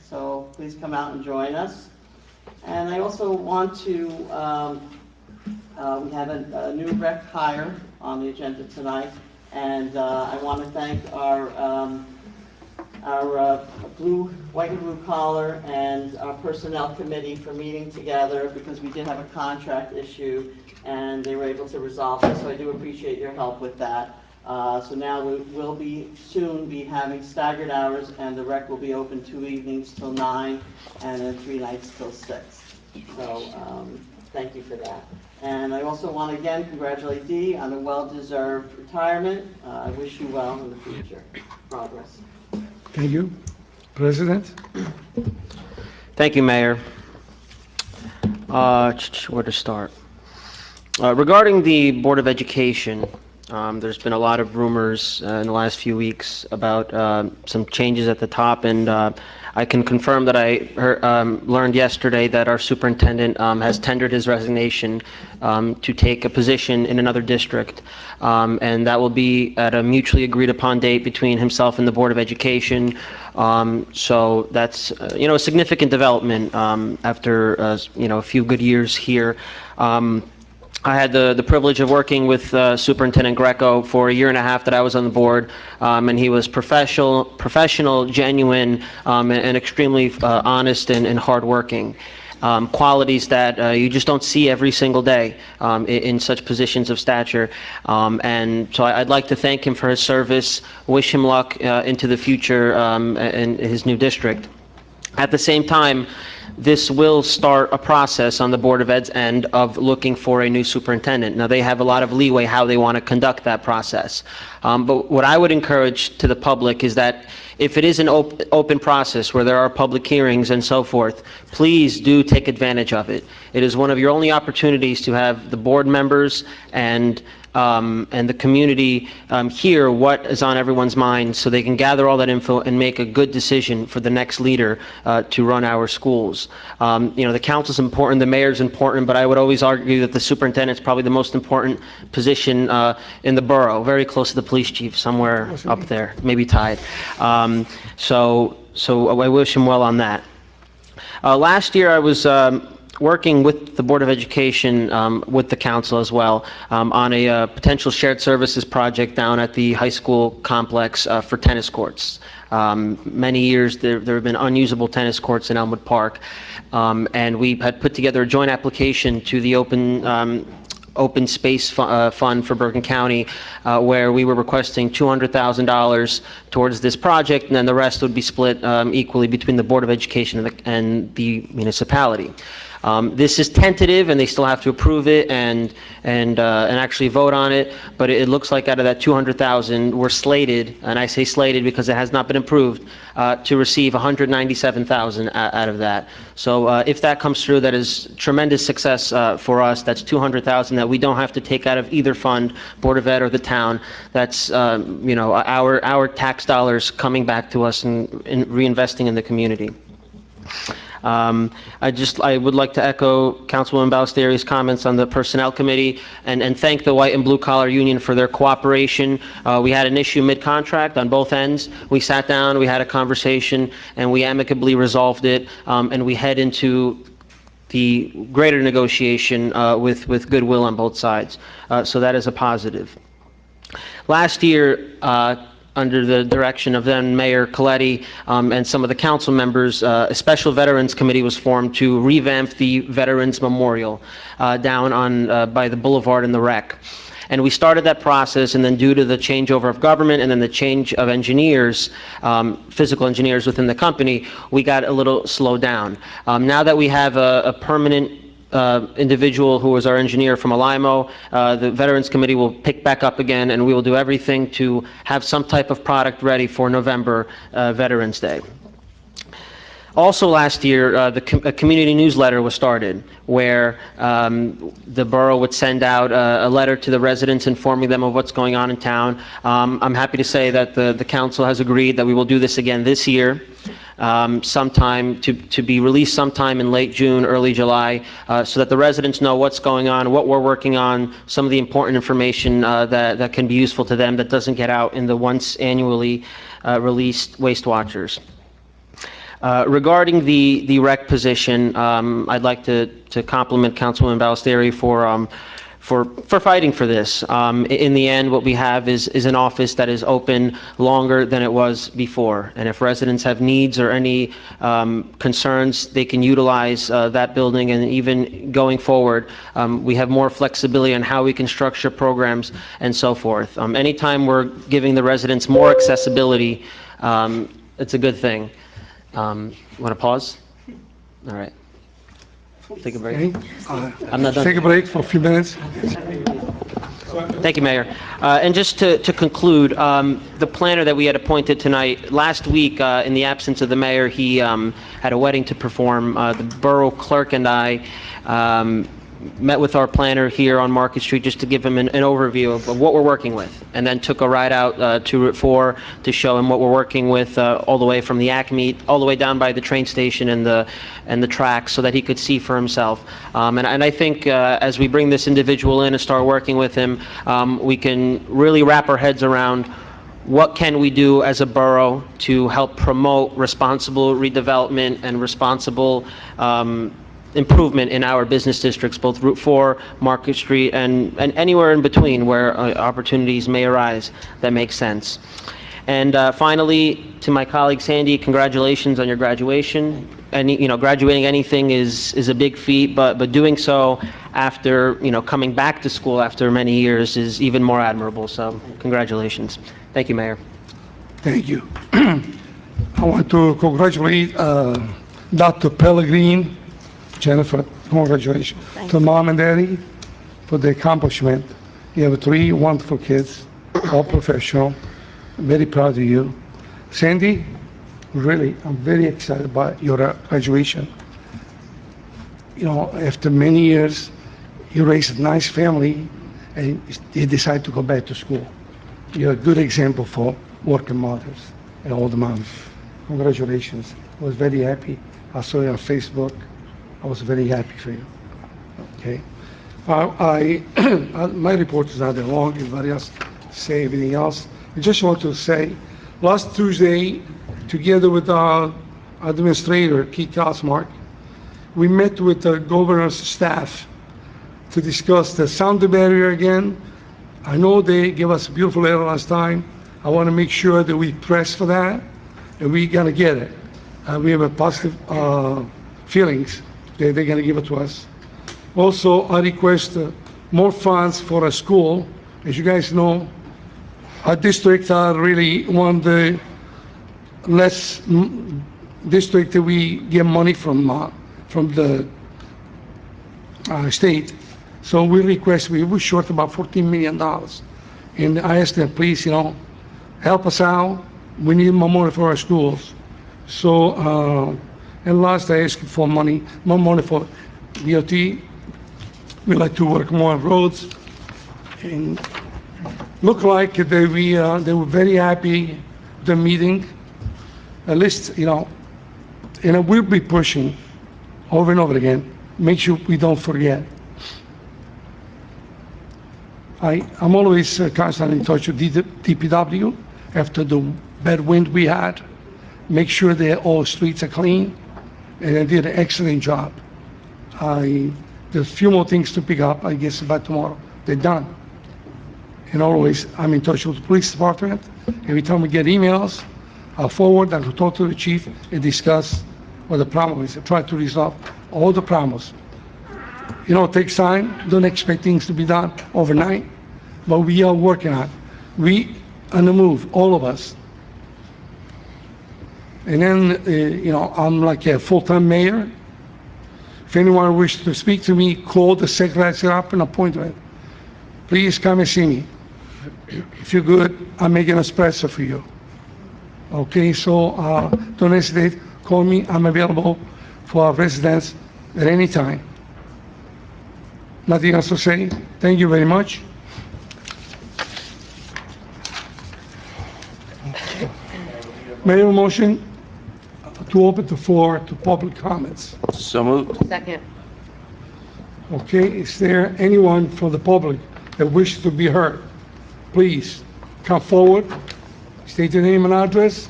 so please come out and join us. And I also want to, we have a new rec hire on the agenda tonight, and I want to thank our white and blue collar and our personnel committee for meeting together, because we did have a contract issue and they were able to resolve it, so I do appreciate your help with that. So now we will soon be having staggered hours, and the rec will be open 2 evenings till 9 and then 3 nights till 6. So thank you for that. And I also want to again congratulate Dee on a well-deserved retirement. I wish you well in the future. Progress. Thank you. President? Thank you, Mayor. Where to start? Regarding the Board of Education, there's been a lot of rumors in the last few weeks about some changes at the top, and I can confirm that I learned yesterday that our superintendent has tendered his resignation to take a position in another district, and that will be at a mutually agreed upon date between himself and the Board of Education. So that's a significant development after a few good years here. I had the privilege of working with Superintendent Greco for 1.5 years that I was on the board, and he was professional, genuine, and extremely honest and hardworking. Qualities that you just don't see every single day in such positions of stature. And so I'd like to thank him for his service, wish him luck into the future in his new district. At the same time, this will start a process on the Board of Ed's end of looking for a new superintendent. Now, they have a lot of leeway how they want to conduct that process. But what I would encourage to the public is that if it is an open process where there are public hearings and so forth, please do take advantage of it. It is one of your only opportunities to have the board members and and the community hear what is on everyone's mind so they can gather all that info and make a good decision for the next leader to run our schools. The council's important, the mayor's important, but I would always argue that the superintendent's probably the most important position in the borough, very close to the police chief, somewhere up there, maybe tied. So I wish him well on that. Last year, I was working with the Board of Education, with the council as well, on a potential shared services project down at the high school complex for tennis courts. Many years there have been unusable tennis courts in Elmwood Park, and we had put together a joint application to the Open Space Fund for Bergen County, where we were requesting $200,000 towards this project, and then the rest would be split equally between the Board of Education and the municipality. This is tentative, and they still have to approve it and actually vote on it. But it looks like out of that $200,000, we're slated, and I say slated because it has not been approved, to receive $197,000 out of that. So if that comes through, that is tremendous success for us. That's $200,000 that we don't have to take out of either fund, Board of Ed or the town. That's our tax dollars coming back to us and reinvesting in the community. I would like to echo Councilwoman Ballesteri's comments on the Personnel Committee and thank the White and Blue Collar Union for their cooperation. We had an issue mid-contract on both ends. We sat down, we had a conversation, and we amicably resolved it, and we head into the greater negotiation with goodwill on both sides. So that is a positive. Last year, under the direction of then Mayor Coletti and some of the council members, a special Veterans Committee was formed to revamp the Veterans Memorial down on by the Boulevard and the Rec. And we started that process, and then due to the changeover of government and then the change of engineers, physical engineers within the company, we got a little slowed down. Now that we have a permanent individual who was our engineer from Alimo, the Veterans Committee will pick back up again, and we will do everything to have some type of product ready for November Veterans Day. Also last year, a community newsletter was started where the borough would send out a letter to the residents informing them of what's going on in town. I'm happy to say that the council has agreed that we will do this again this year. Sometime to be released sometime in late June, early July, so that the residents know what's going on, what we're working on, some of the important information that can be useful to them that doesn't get out in the once annually released Waste Watchers. Regarding the rec position, I'd like to compliment Councilwoman Ballesteri for fighting for this. In the end, what we have is an office that is open longer than it was before. And if residents have needs or any concerns, they can utilize that building. And even going forward, we have more flexibility on how we can structure programs and so forth. Anytime we're giving the residents more accessibility, it's a good thing. Want to pause? All right. Take a break. I'm not done. Take a break for a few minutes. Thank you, Mayor. And just to conclude, the planner that we had appointed tonight, last week, in the absence of the mayor, he had a wedding to perform. The borough clerk and I met with our planner here on Market Street just to give him an overview of what we're working with, and then took a ride out to Route 4 to show him what we're working with all the way from the Acme, all the way down by the train station and the tracks, so that he could see for himself. And I think as we bring this individual in and start working with him, we can really wrap our heads around what can we do as a borough to help promote responsible redevelopment and responsible improvement in our business districts, both Route 4, Market Street, and anywhere in between where opportunities may arise that make sense. And finally, to my colleague Sandy, congratulations on your graduation. And graduating anything is a big feat, but doing so after coming back to school after many years is even more admirable. So congratulations. Thank you, Mayor. Thank you. I want to congratulate Dr. Pellegrini, Jennifer, congratulations to mom and daddy for the accomplishment. You have 3 wonderful kids, all professional. I'm very proud of you. Sandy, really, I'm very excited about your graduation. After many years, you raised a nice family, and he decided to go back to school. You're a good example for working mothers and all the moms. Congratulations. I was very happy. I saw you on Facebook. I was very happy for you. Okay. My report is not that long. Everybody else say everything else. I just want to say, last Tuesday, together with our administrator, Keith Kosmark, we met with the governor's staff to discuss the sound barrier again. I know they gave us a beautiful letter last time. I want to make sure that we press for that, and we're going to get it. We have a positive feelings that they're going to give it to us. Also, I request more funds for a school. As you guys know, our district are really one of the less district that we get money from the state. So we request, we were short about $14 million. And I asked them, please, help us out. We need more money for our schools. So, and last I asked for money, more money for DOT. We like to work more on roads. And look like they were very happy with the meeting. At least, and we'll be pushing over and over again. Make sure we don't forget. I'm always constantly in touch with DPW after the bad wind we had. Make sure that all streets are clean, and they did an excellent job. There's a few more things to pick up, I guess, by tomorrow. They're done. And always, I'm in touch with the police department. Every time we get emails, I'll forward and I'll talk to the chief and discuss what the problem is and try to resolve all the problems. It takes time. Don't expect things to be done overnight, but we are working on it. We on the move, all of us. And then, I'm like a full-time mayor. If anyone wishes to speak to me, call the secretary, set up an appointment. Please come and see me. If you're good, I'll make an espresso for you. Okay, so don't hesitate. Call me. I'm available for our residents at any time. Nothing else to say. Thank you very much. May I have a motion to open the floor to public comments? So moved. Second. Okay, is there anyone from the public that wishes to be heard? Please come forward, state your name and address.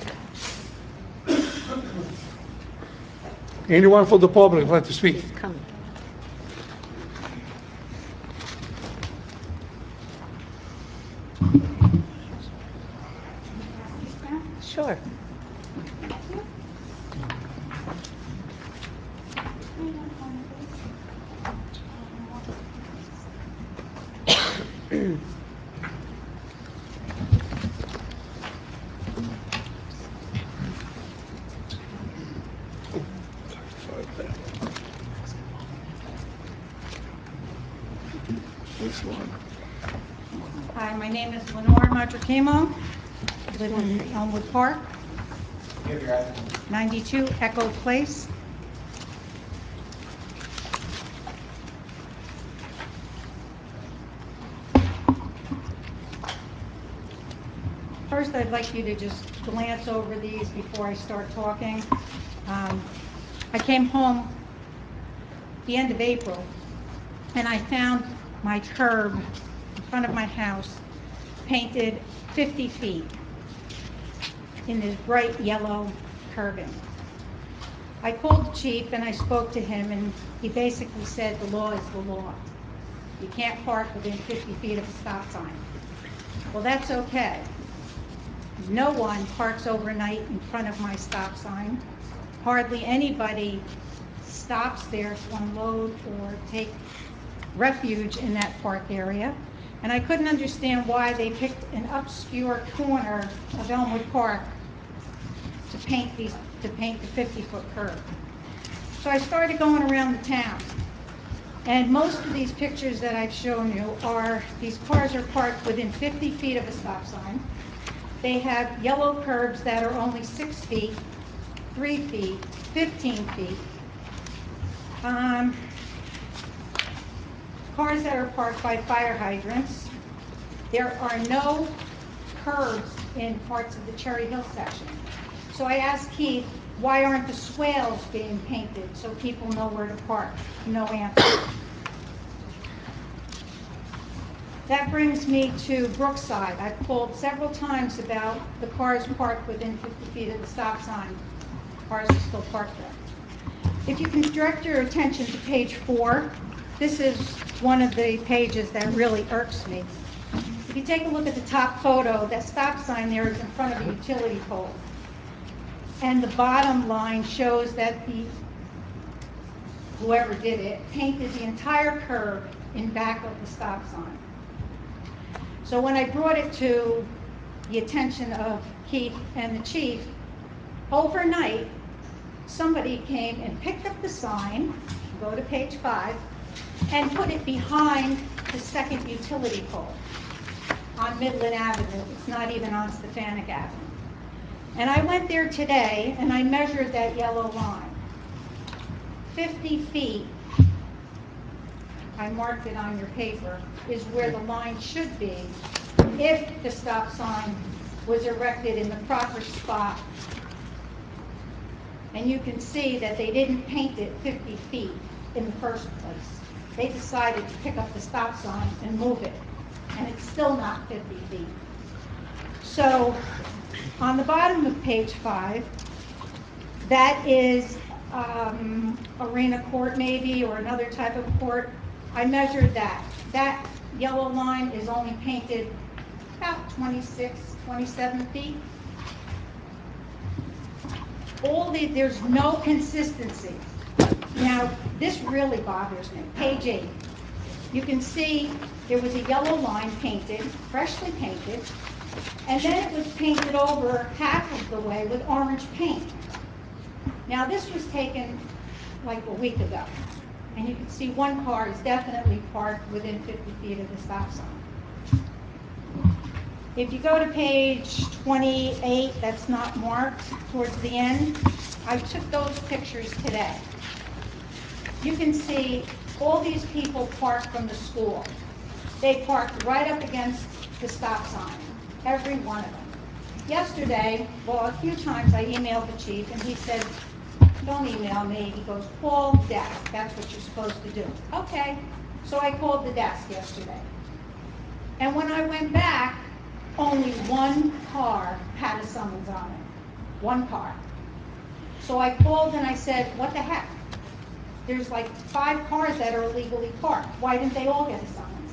Anyone from the public would like to speak? Come. Sure. Hi, my name is Lenore Matricamo. I live in Elmwood Park, 92 Echo Place. First, I'd like you to just glance over these before I start talking. I came home the end of April, and I found my curb in front of my house painted 50 feet in this bright yellow curbing. I called the chief and I spoke to him, and he basically said the law is the law. You can't park within 50 feet of a stop sign. Well, that's okay. No one parks overnight in front of my stop sign. Hardly anybody stops there to unload or take refuge in that park area. And I couldn't understand why they picked an obscure corner of Elmwood Park to paint the 50-foot curb. So I started going around the town. And most of these pictures that I've shown you are, these cars are parked within 50 feet of a stop sign. They have yellow curbs that are only 6 feet, 3 feet, 15 feet. cars that are parked by fire hydrants. There are no curbs in parts of the Cherry Hill section. So I asked Keith, why aren't the swales being painted so people know where to park? No answer. That brings me to Brookside. I've called several times about the cars parked within 50 feet of the stop sign. Cars are still parked there. If you can direct your attention to page 4, this is one of the pages that really irks me. If you take a look at the top photo, that stop sign there is in front of a utility pole. And the bottom line shows that whoever did it painted the entire curb in back of the stop sign. So when I brought it to the attention of Keith and the chief, overnight, somebody came and picked up the sign, go to page 5, and put it behind the second utility pole on Midland Avenue. It's not even on Stefanik Avenue. And I went there today and I measured that yellow line. 50 feet, I marked it on your paper, is where the line should be if the stop sign was erected in the proper spot. And you can see that they didn't paint it 50 feet in the first place. They decided to pick up the stop sign and move it, and it's still not 50 feet. So on the bottom of page 5, that is arena court maybe, or another type of court. I measured that. That yellow line is only painted about 26, 27 feet. There's no consistency. Now, this really bothers me. Page 8. You can see there was a yellow line painted, freshly painted, and then it was painted over half of the way with orange paint. Now, this was taken like a week ago, and you can see one car is definitely parked within 50 feet of the stop sign. If you go to page 28, that's not marked towards the end, I took those pictures today. You can see all these people parked from the school. They parked right up against the stop sign, every one of them. Yesterday, well, a few times I emailed the chief and he said, don't email me. He goes, call the desk. That's what you're supposed to do. Okay. So I called the desk yesterday. And when I went back, only one car had a summons on it. One car. So I called and I said, what the heck? There's like 5 cars that are illegally parked. Why didn't they all get a summons?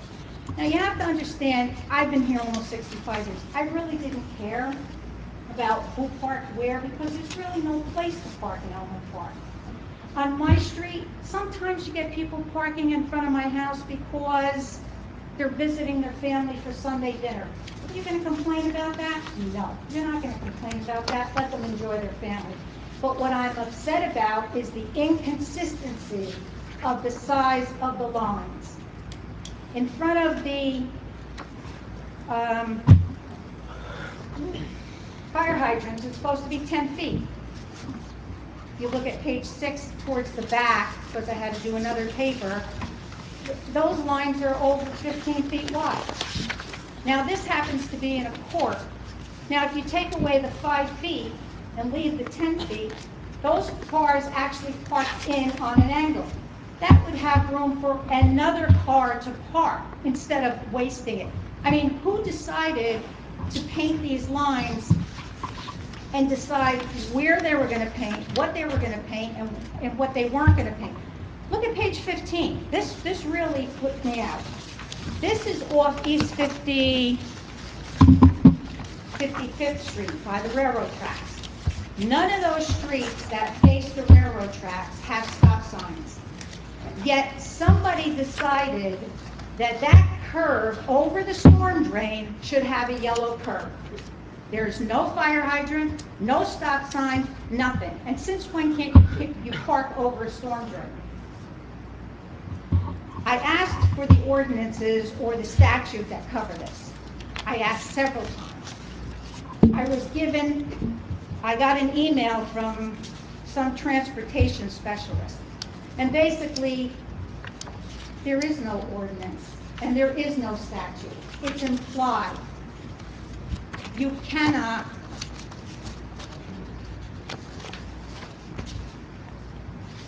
Now you have to understand, I've been here almost 65 years. I really didn't care about who parked where because there's really no place to park in Elmwood Park. On my street, sometimes you get people parking in front of my house because they're visiting their family for Sunday dinner. Are you going to complain about that? No, you're not going to complain about that. Let them enjoy their family. But what I'm upset about is the inconsistency of the size of the lines. In front of the fire hydrants, it's supposed to be 10 feet. If you look at page 6 towards the back, because I had to do another paper, those lines are over 15 feet wide. Now this happens to be in a court. Now if you take away the 5 feet and leave the 10 feet, those cars actually park in on an angle. That would have room for another car to park instead of wasting it. I mean, who decided to paint these lines and decide where they were going to paint, what they were going to paint, and what they weren't going to paint? Look at page 15. This really flipped me out. This is off East 55th Street by the railroad tracks. None of those streets that face the railroad tracks have stop signs. Yet somebody decided that that curb over the storm drain should have a yellow curb. There's no fire hydrant, no stop sign, nothing. And since when can't you park over a storm drain? I asked for the ordinances or the statute that cover this. I asked several times. I got an email from some transportation specialist. And basically, There is no ordinance, and there is no statute. It's implied. You cannot.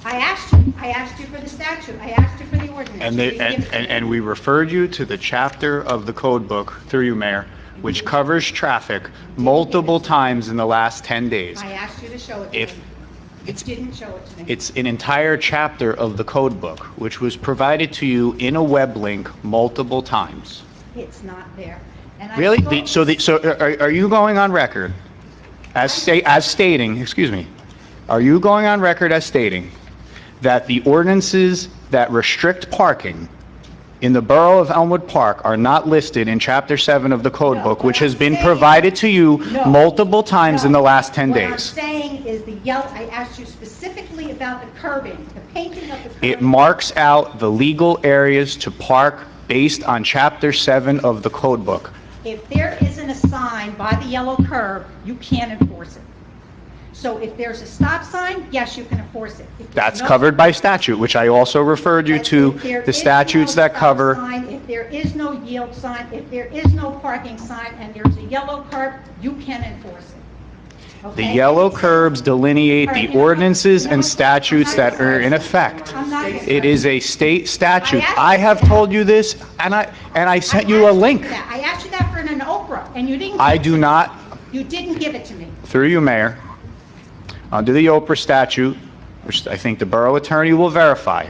I asked you for the statute, I asked you for the ordinance. And, You didn't give it to me. and we referred you to the chapter of the code book, through you, Mayor, which covers traffic multiple times in the last 10 days. I asked you to show it to If me. You didn't show it to me. It's an entire chapter of the code book, which was provided to you in a web link multiple times. It's not there. And I Really? spoke- So are you going on record as stating, excuse me, are you going on record as stating that the ordinances that restrict parking in the borough of Elmwood Park are not listed in Chapter 7 of the code No, book, what which has I'm been saying- provided to you No. multiple times in the last 10 What I'm days? saying is I asked you specifically about the curbing, the painting of the curbing. It marks out the legal areas to park based on Chapter 7 of the code book. If there isn't a sign by the yellow curb, you can't enforce it. So if there's a stop sign, yes, you can enforce it. If there's That's no- covered by statute, which I also referred you If to there the is statutes no that stop cover. sign, if there is no yield sign, if there is no parking sign, and there's a yellow curb, you can enforce it. The Okay? yellow curbs delineate All right, the you know what? ordinances You know and what? statutes I'm not that are in gonna- effect. I'm not gonna- It is a state statute. I asked I you have that. told you this, and I sent you a link. I asked you that for an Oprah, and you didn't. I give it do to me. not, You didn't give it to me. through you, Mayor, under the Oprah statute, which I think the borough attorney will verify,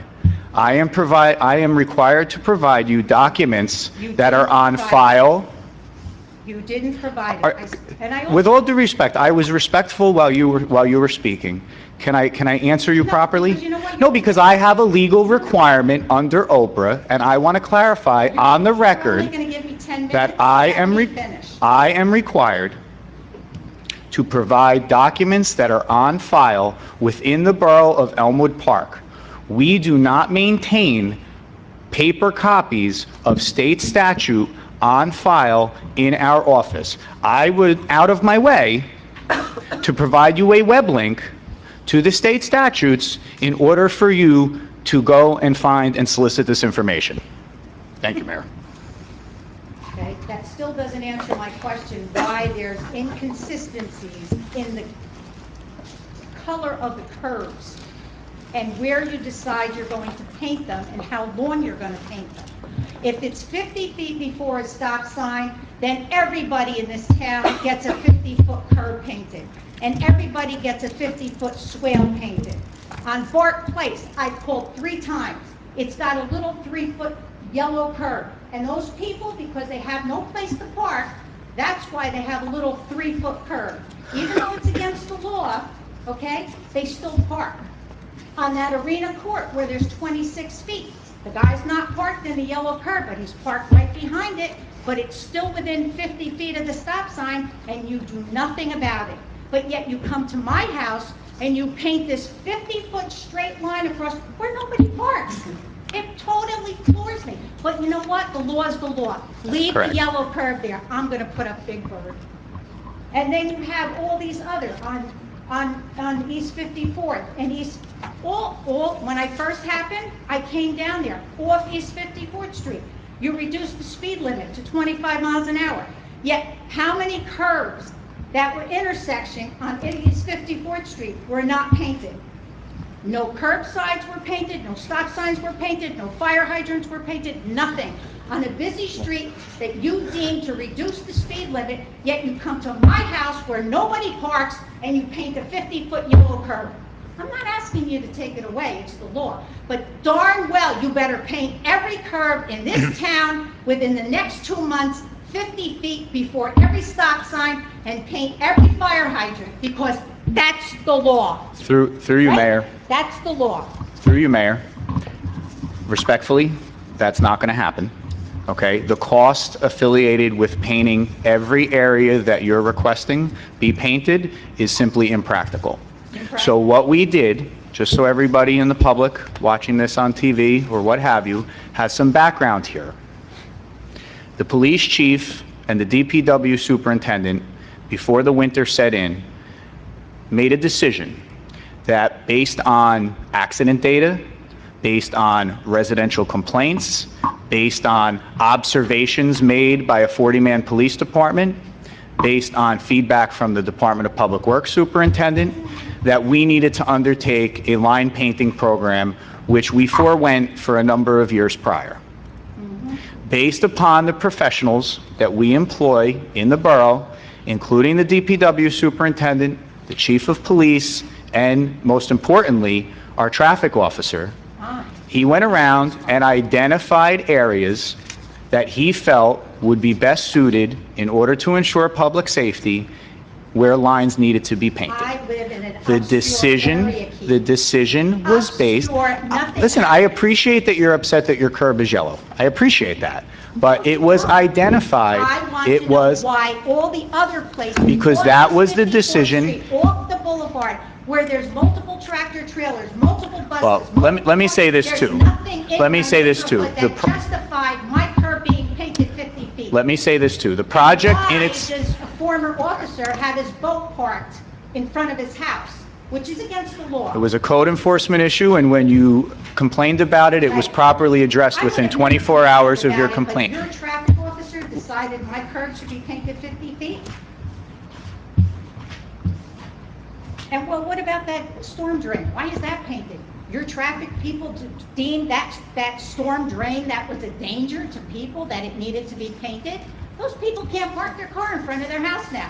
I am required to provide you documents You that are didn't on provide- file. You didn't provide Are- it. And I With also, all due respect, I was respectful while you were speaking. Can I answer you No, properly? because you know what? No, because I have a legal requirement under Oprah, and I want to clarify on the you're only record going to give me 10 minutes. that I Let am me finish. required to provide documents that are on file within the borough of Elmwood Park. We do not maintain paper copies of state statute on file in our office. I would, out of my way, to provide you a web link to the state statutes in order for you to go and find and solicit this information. Thank you, Mayor. Okay, that still doesn't answer my question, why there's inconsistencies in the color of the curves and where you decide you're going to paint them and how long you're going to paint them. If it's 50 feet before a stop sign, then everybody in this town gets a 50-foot curb painted, and everybody gets a 50-foot swale painted. On Bart Place, I've called 3 times. It's got a little 3-foot yellow curb, and those people, because they have no place to park, that's why they have a little 3-foot curb. Even though it's against the law, okay, they still park. On that arena court where there's 26 feet, the guy's not parked in the yellow curb, but he's parked right behind it, but it's still within 50 feet of the stop sign, and you do nothing about it. But yet you come to my house and you paint this 50-foot straight line across where nobody parks. It totally floors me. But you know what? The law is the law. Leave the Correct. yellow curb there. I'm going to put up Big Bird. And then you have all these other on East 54th and when I first happened, I came down there off East 54th Street. You reduced the speed limit to 25 miles an hour. Yet, how many curbs that were intersecting on East 54th Street were not painted? No curb sides were painted, no stop signs were painted, no fire hydrants were painted, nothing. On a busy street that you deem to reduce the speed limit, yet you come to my house where nobody parks and you paint a 50-foot yellow curb. I'm not asking you to take it away, it's the law. But darn well, you better paint every curb in this town within the next 2 months, 50 feet before every stop sign, and paint every fire hydrant, because that's the law. Through you, Right? Mayor. That's the law. Through you, Mayor. Respectfully, that's not going to happen. Okay? The cost affiliated with painting every area that you're requesting be painted is simply impractical. So what we did, just so everybody in the public watching this on TV or what have you, has some background here. The police chief and the DPW superintendent, before the winter set in, made a decision that based on accident data, based on residential complaints, based on observations made by a 40-man police department, based on feedback from the Department of Public Works superintendent, that we needed to undertake a line painting program, which we forewent for a number of years prior. Based upon the professionals that we employ in the borough, including the DPW superintendent, the chief of police, and most importantly, our traffic officer, he went around and identified areas that he felt would be best suited in order to ensure public safety where lines needed to be painted. I live in an The obscure decision, area, Keith. the decision was based. Obscure, nothing Listen, I happened. appreciate that you're upset that your curb is yellow. I appreciate that. But it was identified, I want it to know was, why all the other places. Because off that of was the 54th decision. Street, off the boulevard, where there's multiple tractor trailers, multiple buses. Well, let me say this too. Let me say this too. That justified my curb being painted 50 feet. let me say this too. The project in Why its, does a former officer have his boat parked in front of his house, which is against the law? it was a code enforcement issue, and when you complained about it, it was properly addressed I within would've 24 never hours of your complained about it, complaint. but your traffic officer decided my curb should be painted 50 feet? And well, what about that storm drain? Why is that painted? Your traffic people deemed that storm drain, that was a danger to people, that it needed to be painted? Those people can't park their car in front of their house now.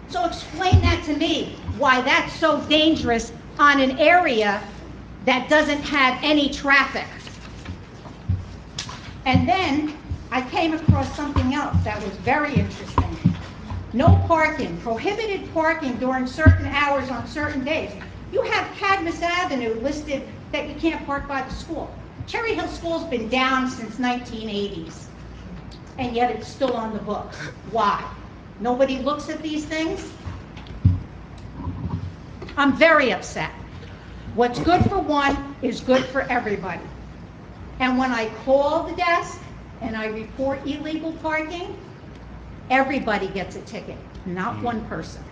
So explain that to me, why that's so dangerous on an area that doesn't have any traffic. And then I came across something else that was very interesting. No parking, prohibited parking during certain hours on certain days. You have Cadmus Avenue listed that you can't park by the school. Cherry Hill School's been down since 1980s, and yet it's still on the books. Why? Nobody looks at these things? I'm very upset. What's good for one is good for everybody. And when I call the desk and I report illegal parking, everybody gets a ticket, not one person.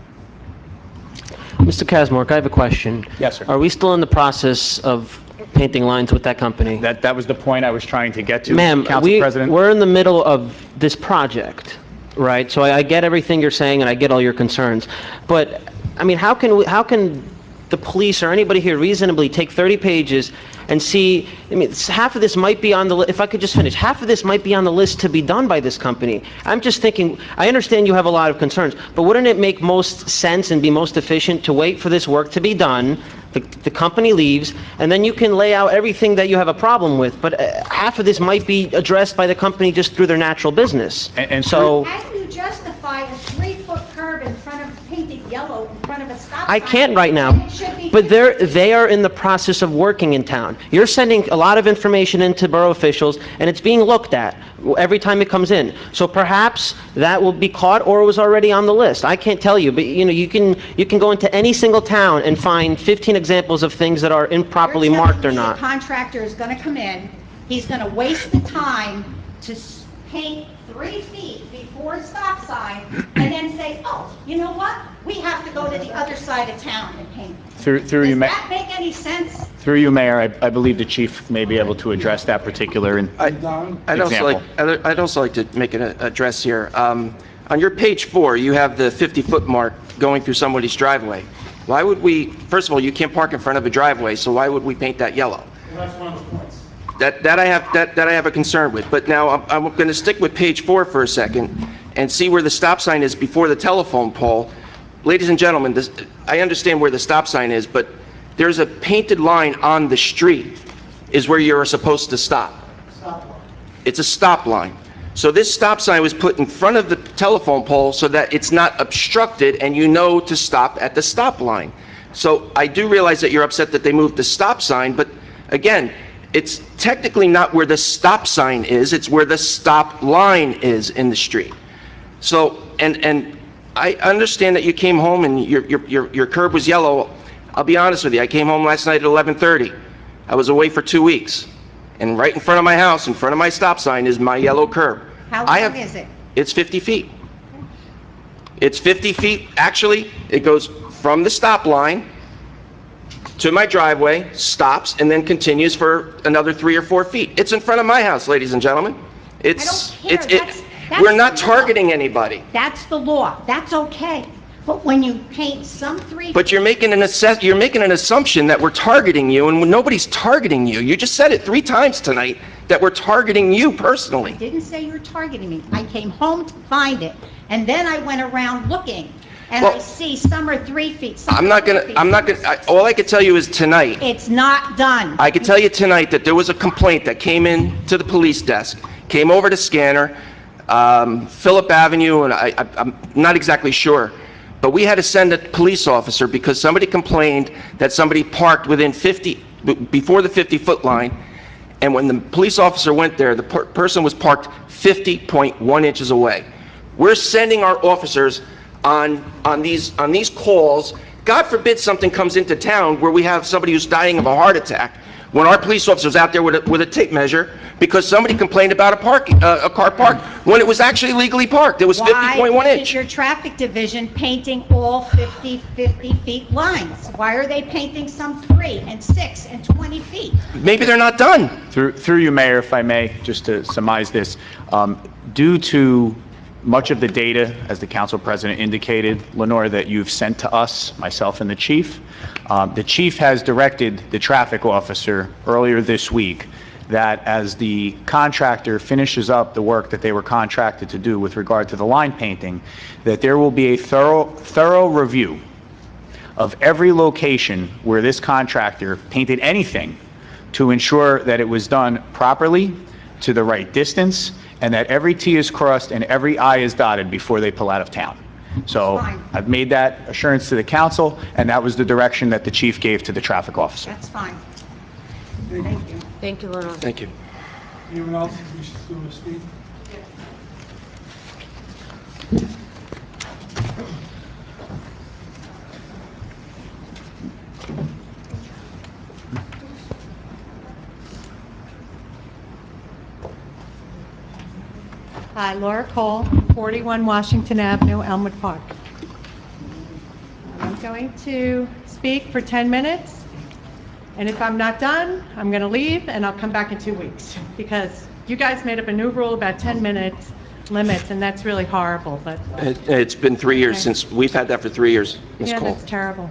Mr. Kazmark, I have a question. Yes, sir. Are we still in the process of painting lines with that company? That was the point I was trying to get to, Ma'am, Council President. we're in the middle of this project, right? So I get everything you're saying and I get all your concerns. But, I mean, how can the police or anybody here reasonably take 30 pages and see, I mean, half of this might be on the, if I could just finish, half of this might be on the list to be done by this company. I'm just thinking, I understand you have a lot of concerns, but wouldn't it make most sense and be most efficient to wait for this work to be done, the company leaves, and then you can lay out everything that you have a problem with, but half of this might be addressed by the company just through their natural business. And so, How do you justify a 3-foot curb in front of, painted yellow in front of a stop sign? I can't right now, And it should be but 50 they are in the process of working in town. You're sending a lot of information into borough officials, and it's being looked at every time it comes in. So perhaps that will be caught, or it was already on the list. I can't tell you, but you know, you can go into any single town and find 15 examples of things that are improperly You're marked or telling me not. the contractor is going to come in, he's going to waste the time to paint 3 feet before a stop sign, and then say, oh, you know what? We have to go to the other side of town and paint. Through you, Does that Ma- make any sense? through you, Mayor, I believe the chief may be able to address that particular I'd also like to make an address here. On your page 4, you have the 50-foot mark going through somebody's driveway. Why would we, first of all, you can't park in front of a driveway, so why would we paint that yellow? That's one of the points. That I have a concern with. But now I'm going to stick with page 4 for a second and see where the stop sign is before the telephone pole. Ladies and gentlemen, I understand where the stop sign is, but there's a painted line on the street is where you're supposed to stop. It's a stop line. So this stop sign was put in front of the telephone pole so that it's not obstructed and you know to stop at the stop line. So I do realize that you're upset that they moved the stop sign, but again, it's technically not where the stop sign is, it's where the stop line is in the street. So, and I understand that you came home and your curb was yellow. I'll be honest with you, I came home last night at 11:30. I was away for 2 weeks. And right in front of my house, in front of my stop sign, is my yellow curb. How long is it? It's 50 feet. It's 50 feet, actually, it goes from the stop line to my driveway, stops, and then continues for another 3 or 4 feet. It's in front of my house, ladies and gentlemen. It's, I don't care. That's we're not the law. targeting anybody. That's the law. That's okay. But when you paint some 3 But you're making an assumption that we're targeting you, and nobody's targeting you. You just said it 3 times tonight, that we're targeting you personally. I didn't say you were targeting me. I came home to find it, and then I went around looking, and I Well, see some are 3 feet, some I'm are not 4 gonna, feet. I'm not gonna, all I can tell you is tonight, It's not done. I can tell you tonight that there was a complaint that came in to the police desk, came over to Scanner, Phillip Avenue, and I'm not exactly sure, but we had to send a police officer because somebody complained that somebody parked within 50, before the 50-foot line, and when the police officer went there, the person was parked 50.1 inches away. We're sending our officers on these calls. God forbid something comes into town where we have somebody who's dying of a heart attack, when our police officer's out there with a tape measure because somebody complained about a car parked when it was actually legally parked. It was 50.1 Why inch. is your traffic division painting all 50 feet lines? Why are they painting some 3 and 6 and 20 feet? Maybe they're not done. Through you, Mayor, if I may, just to surmise this, due to much of the data, as the council president indicated, Lenore, that you've sent to us, myself and the chief has directed the traffic officer earlier this week that as the contractor finishes up the work that they were contracted to do with regard to the line painting, that there will be a thorough review of every location where this contractor painted anything to ensure that it was done properly, to the right distance, and that every T is crossed and every I is dotted before they pull out of town. So I've made that assurance to the council, and that was the direction that the chief gave to the traffic officer. That's fine. Thank you. Thank you, Lenore. Thank you. Anyone else wishes to speak? Hi, Laura Cole, 41 Washington Avenue, Elmwood Park. I'm going to speak for 10 minutes, and if I'm not done, I'm going to leave, and I'll come back in 2 weeks, because you guys made up a new rule about 10 minutes limits, and that's really horrible, but... It's been 3 years since, we've had that for 3 years, Ms. Yeah, Cole. that's terrible.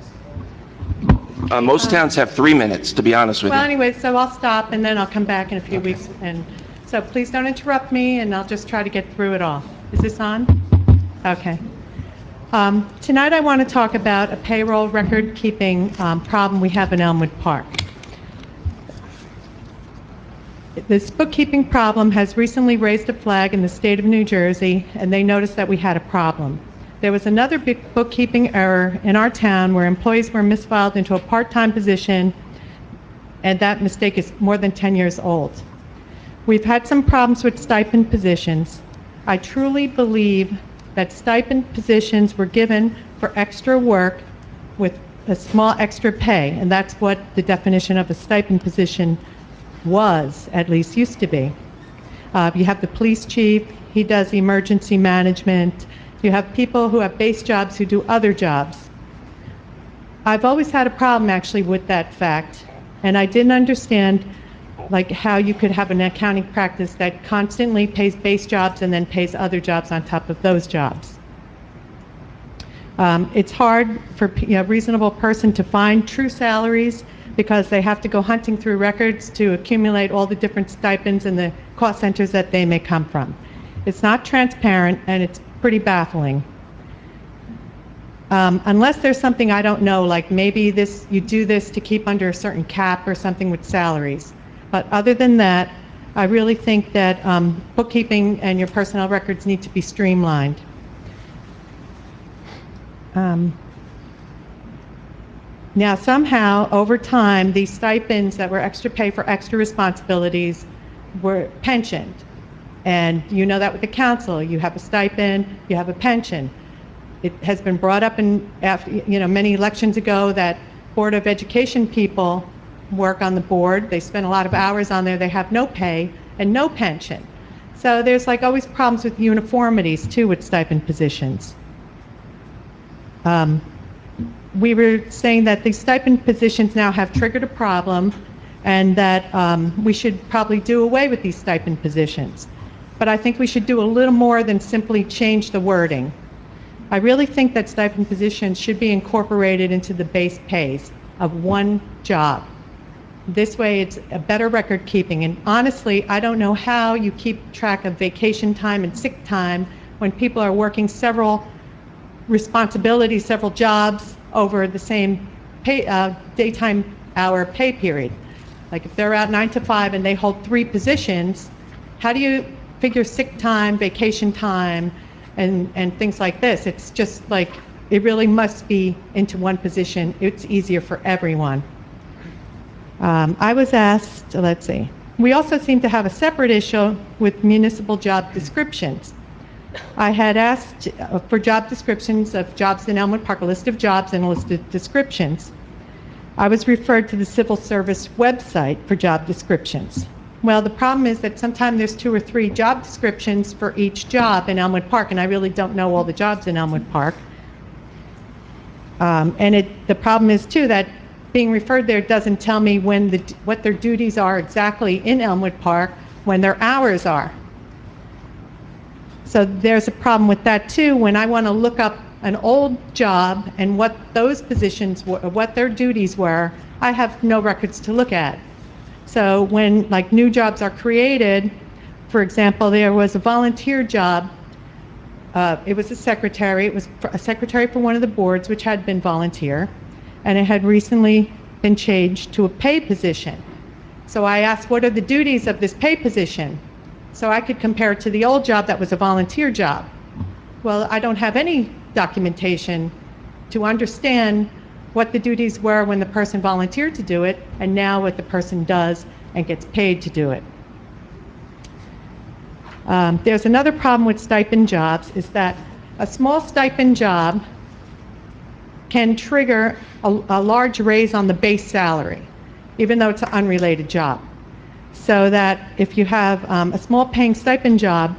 Most towns have 3 minutes, to be honest with Well, you. anyway, so I'll stop, and then I'll come back in a few weeks, and so please don't interrupt me, and I'll just try to get through it all. Is this on? Okay. Tonight I want to talk about a payroll record-keeping problem we have in Elmwood Park. This bookkeeping problem has recently raised a flag in the state of New Jersey, and they noticed that we had a problem. There was another big bookkeeping error in our town where employees were misfiled into a part-time position, and that mistake is more than 10 years old. We've had some problems with stipend positions. I truly believe that stipend positions were given for extra work with a small extra pay, and that's what the definition of a stipend position was, at least used to be. You have the police chief, he does emergency management. You have people who have base jobs who do other jobs. I've always had a problem actually with that fact, and I didn't understand like how you could have an accounting practice that constantly pays base jobs and then pays other jobs on top of those jobs. It's hard for a reasonable person to find true salaries because they have to go hunting through records to accumulate all the different stipends and the cost centers that they may come from. It's not transparent, and it's pretty baffling. Unless there's something I don't know, like maybe you do this to keep under a certain cap or something with salaries. But other than that, I really think that bookkeeping and your personnel records need to be streamlined. Now, somehow, over time, these stipends that were extra pay for extra responsibilities were pensioned. And you know that with the council, you have a stipend, you have a pension. It has been brought up many elections ago that Board of Education people work on the board. They spend a lot of hours on there. They have no pay and no pension. So there's like always problems with uniformities too with stipend positions. we were saying that these stipend positions now have triggered a problem and that we should probably do away with these stipend positions. But I think we should do a little more than simply change the wording. I really think that stipend positions should be incorporated into the base pays of one job. This way it's a better record keeping. And honestly, I don't know how you keep track of vacation time and sick time when people are working several responsibilities, several jobs over the same daytime hour pay period. Like if they're out 9 to 5 and they hold 3 positions, how do you figure sick time, vacation time, and things like this? It's just like, it really must be into one position. It's easier for everyone. I was asked, let's see, we also seem to have a separate issue with municipal job descriptions. I had asked for job descriptions of jobs in Elmwood Park, a list of jobs and a list of descriptions. I was referred to the civil service website for job descriptions. Well, the problem is that sometimes there's 2 or 3 job descriptions for each job in Elmwood Park, and I really don't know all the jobs in Elmwood Park. The problem is too that being referred there doesn't tell me what their duties are exactly in Elmwood Park, when their hours are. So there's a problem with that too. When I want to look up an old job and what those positions were, what their duties were, I have no records to look at. So when like new jobs are created, for example, there was a volunteer job. It was a secretary. It was a secretary for one of the boards, which had been volunteer, and it had recently been changed to a pay position. So I asked, what are the duties of this pay position? So I could compare it to the old job that was a volunteer job. Well, I don't have any documentation to understand what the duties were when the person volunteered to do it, and now what the person does and gets paid to do it. There's another problem with stipend jobs, is that a small stipend job can trigger a large raise on the base salary, even though it's an unrelated job. So that if you have a small paying stipend job,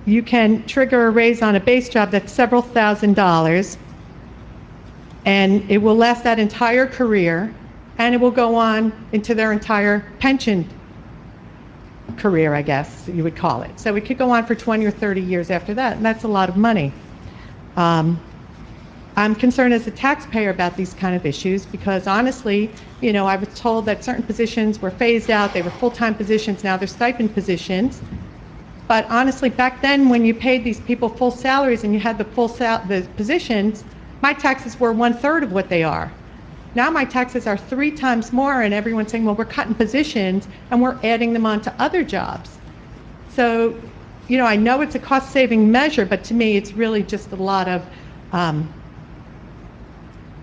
you can trigger a raise on a base job that's several $1,000s, and it will last that entire career, and it will go on into their entire pension career, I guess you would call it. So it could go on for 20 or 30 years after that, and that's a lot of money. I'm concerned as a taxpayer about these kind of issues because honestly, you know, I was told that certain positions were phased out, they were full-time positions, now they're stipend positions. But honestly, back then when you paid these people full salaries and you had the the positions, my taxes were 1/3 of what they are. Now my taxes are 3 times more, and everyone's saying, well, we're cutting positions and we're adding them on to other jobs. So, you know, I know it's a cost-saving measure, but to me it's really just a lot of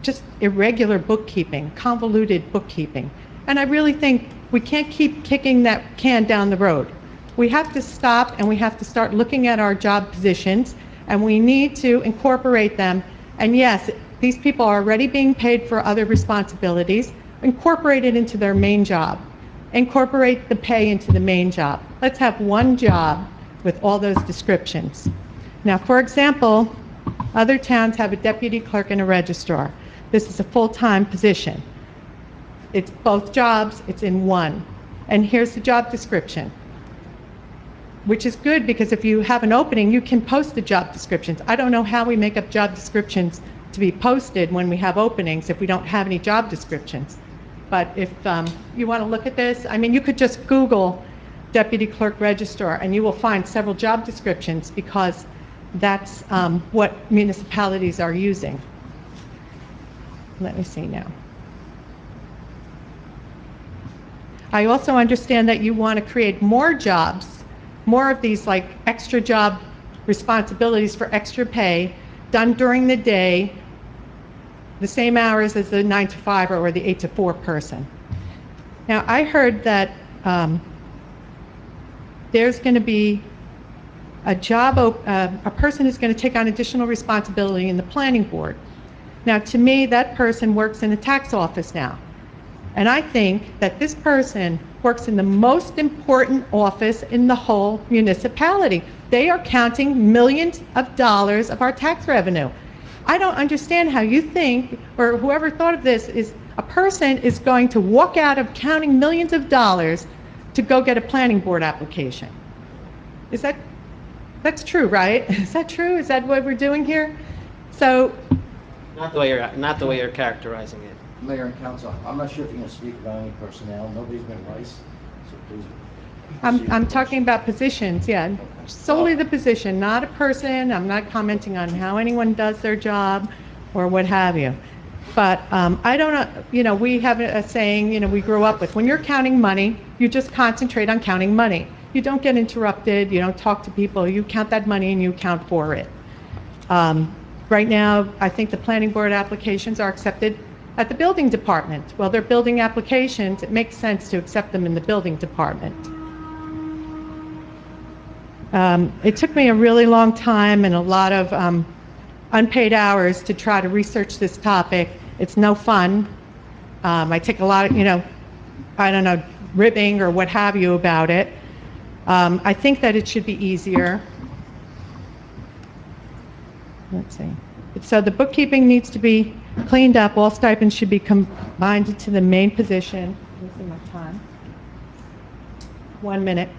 just irregular bookkeeping, convoluted bookkeeping. And I really think we can't keep kicking that can down the road. We have to stop and we have to start looking at our job positions, and we need to incorporate them. And yes, these people are already being paid for other responsibilities. Incorporate it into their main job. Incorporate the pay into the main job. Let's have one job with all those descriptions. Now, for example, other towns have a deputy clerk and a registrar. This is a full-time position. It's both jobs, it's in one. And here's the job description, which is good because if you have an opening, you can post the job descriptions. I don't know how we make up job descriptions to be posted when we have openings if we don't have any job descriptions. But if you want to look at this, I mean, you could just Google deputy clerk registrar and you will find several job descriptions because that's what municipalities are using. Let me see now. I also understand that you want to create more jobs, more of these like extra job responsibilities for extra pay done during the day, the same hours as the 9 to 5 or the 8 to 4 person. Now I heard that there's going to be a person who's going to take on additional responsibility in the planning board. Now to me, that person works in the tax office now. And I think that this person works in the most important office in the whole municipality. They are counting millions of dollars of our tax revenue. I don't understand how you think, or whoever thought of this, is a person is going to walk out of counting millions of dollars to go get a planning board application. That's true, right? Is that true? Is that what we're doing here? So, Not the way you're characterizing it. Mayor and council, I'm not sure if you're going to speak about any personnel. Nobody's been Rice, so please. I'm talking about positions, yeah. Solely the position, not a person. I'm not commenting on how anyone does their job or what have you. But I don't know, you know, we have a saying, you know, we grew up with, when you're counting money, you just concentrate on counting money. You don't get interrupted, you don't talk to people, you count that money and you account for it. Right now, I think the planning board applications are accepted at the building department. Well, they're building applications, it makes sense to accept them in the building department. It took me a really long time and a lot of unpaid hours to try to research this topic. It's no fun. I take a lot of, you know, I don't know, ribbing or what have you about it. I think that it should be easier. Let's see. So the bookkeeping needs to be cleaned up. All stipends should be combined into the main position. Let me see my time. 1 minute.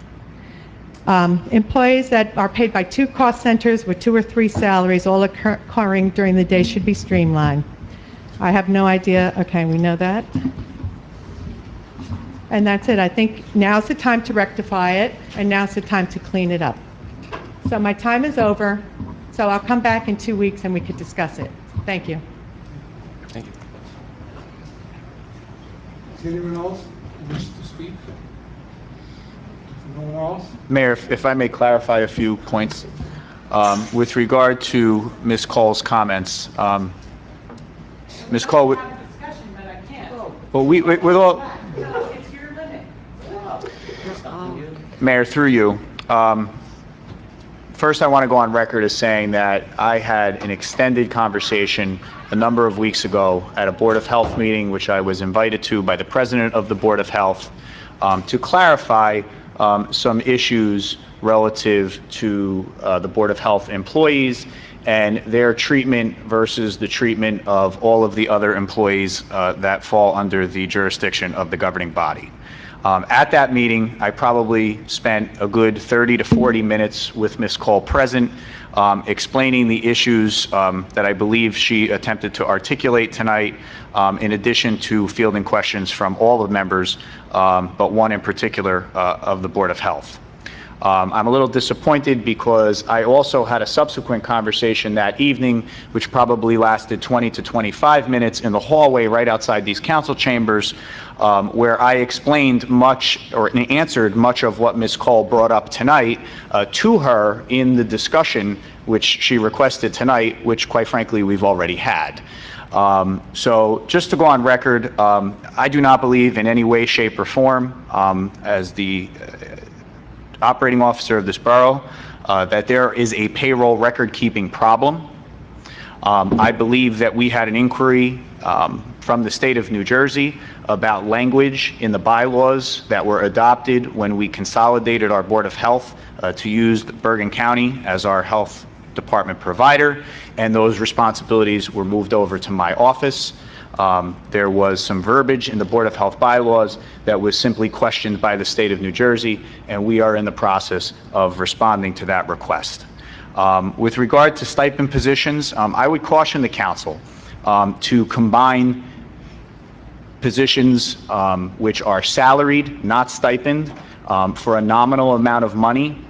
Employees that are paid by 2 cost centers with 2 or 3 salaries all occurring during the day should be streamlined. I have no idea. Okay, we know that. And that's it. I think now's the time to rectify it, and now's the time to clean it up. So my time is over, so I'll come back in 2 weeks and we could discuss it. Thank you. Thank you. Is anyone else who wishes to speak? No one else? Mayor, if I may clarify a few points. With regard to Ms. Cole's comments, Ms. Cole, well, with all, Mayor, through you, first I want to go on record as saying that I had an extended conversation a number of weeks ago at a Board of Health meeting, which I was invited to by the President of the Board of Health, to clarify some issues relative to the Board of Health employees and their treatment versus the treatment of all of the other employees that fall under the jurisdiction of the governing body. At that meeting, I probably spent a good 30 to 40 minutes with Ms. Cole present, explaining the issues that I believe she attempted to articulate tonight, in addition to fielding questions from all the members, but one in particular of the Board of Health. I'm a little disappointed because I also had a subsequent conversation that evening, which probably lasted 20 to 25 minutes in the hallway right outside these council chambers, where I explained much or answered much of what Ms. Cole brought up tonight to her in the discussion which she requested tonight, which quite frankly we've already had. So just to go on record, I do not believe in any way, shape, or form as the operating officer of this borough that there is a payroll record-keeping problem. I believe that we had an inquiry from the state of New Jersey about language in the bylaws that were adopted when we consolidated our Board of Health to use Bergen County as our health department provider, and those responsibilities were moved over to my office. There was some verbiage in the Board of Health bylaws that was simply questioned by the state of New Jersey, and we are in the process of responding to that request. With regard to stipend positions, I would caution the council to combine positions which are salaried, not stipend, for a nominal amount of money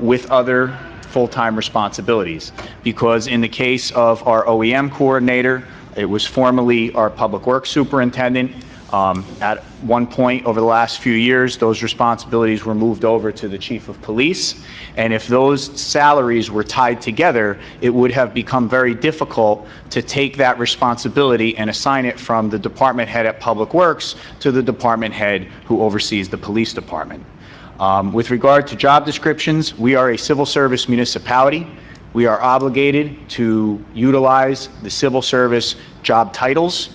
with other full-time responsibilities. Because in the case of our OEM coordinator, it was formerly our public works superintendent. At one point over the last few years, those responsibilities were moved over to the chief of police. And if those salaries were tied together, it would have become very difficult to take that responsibility and assign it from the department head at Public Works to the department head who oversees the police department. With regard to job descriptions, we are a civil service municipality. We are obligated to utilize the civil service job titles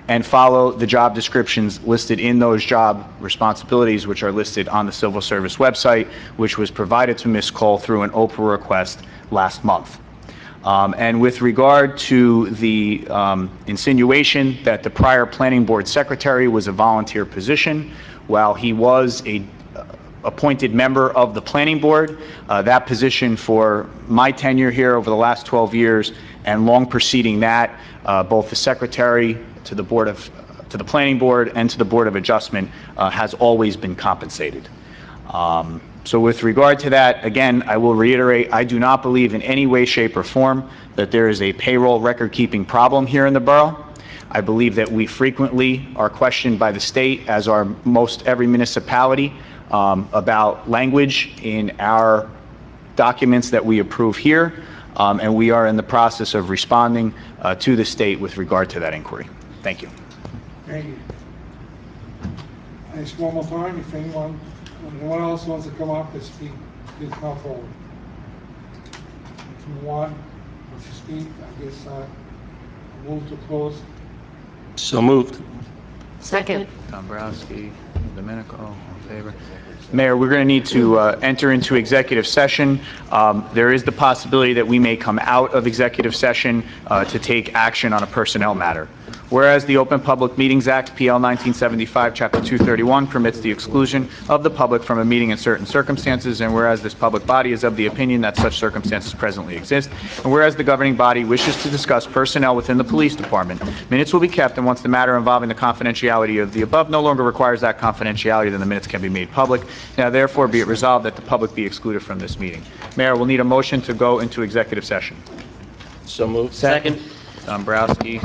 and follow the job descriptions listed in those job responsibilities, which are listed on the civil service website, which was provided to Ms. Cole through an Oprah request last month. And with regard to the insinuation that the prior planning board secretary was a volunteer position, while he was a appointed member of the planning board, that position for my tenure here over the last 12 years and long preceding that, both the secretary to the planning board and to the Board of Adjustment has always been compensated. So with regard to that, again, I will reiterate, I do not believe in any way, shape, or form that there is a payroll record-keeping problem here in the borough. I believe that we frequently are questioned by the state, as are most every municipality, about language in our documents that we approve here, and we are in the process of responding to the state with regard to that inquiry. Thank you. Thank you. Just one more time, if anyone else wants to come up to speak, please come forward. If you want to speak, I guess move to close. So moved. Second. Dombrowski, Domenico, all in favor. Mayor, we're going to need to enter into executive session. There is the possibility that we may come out of executive session to take action on a personnel matter. Whereas the Open Public Meetings Act, PL 1975, Chapter 231, permits the exclusion of the public from a meeting in certain circumstances, and whereas this public body is of the opinion that such circumstances presently exist, and whereas the governing body wishes to discuss personnel within the police department, minutes will be kept, and once the matter involving the confidentiality of the above no longer requires that confidentiality, then the minutes can be made public. Now, therefore, be it resolved that the public be excluded from this meeting. Mayor, we'll need a motion to go into executive session. So moved. Second. Dombrowski,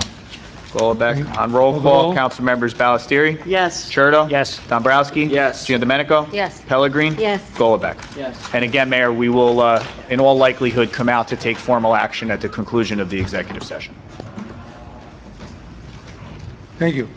Golombek. On roll call, council members Ballestieri? Yes. Churdo? Yes. Dombrowski? Yes. Giandomenico? Yes. Pellegrin? Yes. Golombek? Yes. And again, Mayor, we will, in all likelihood, come out to take formal action at the conclusion of the executive session. Thank you.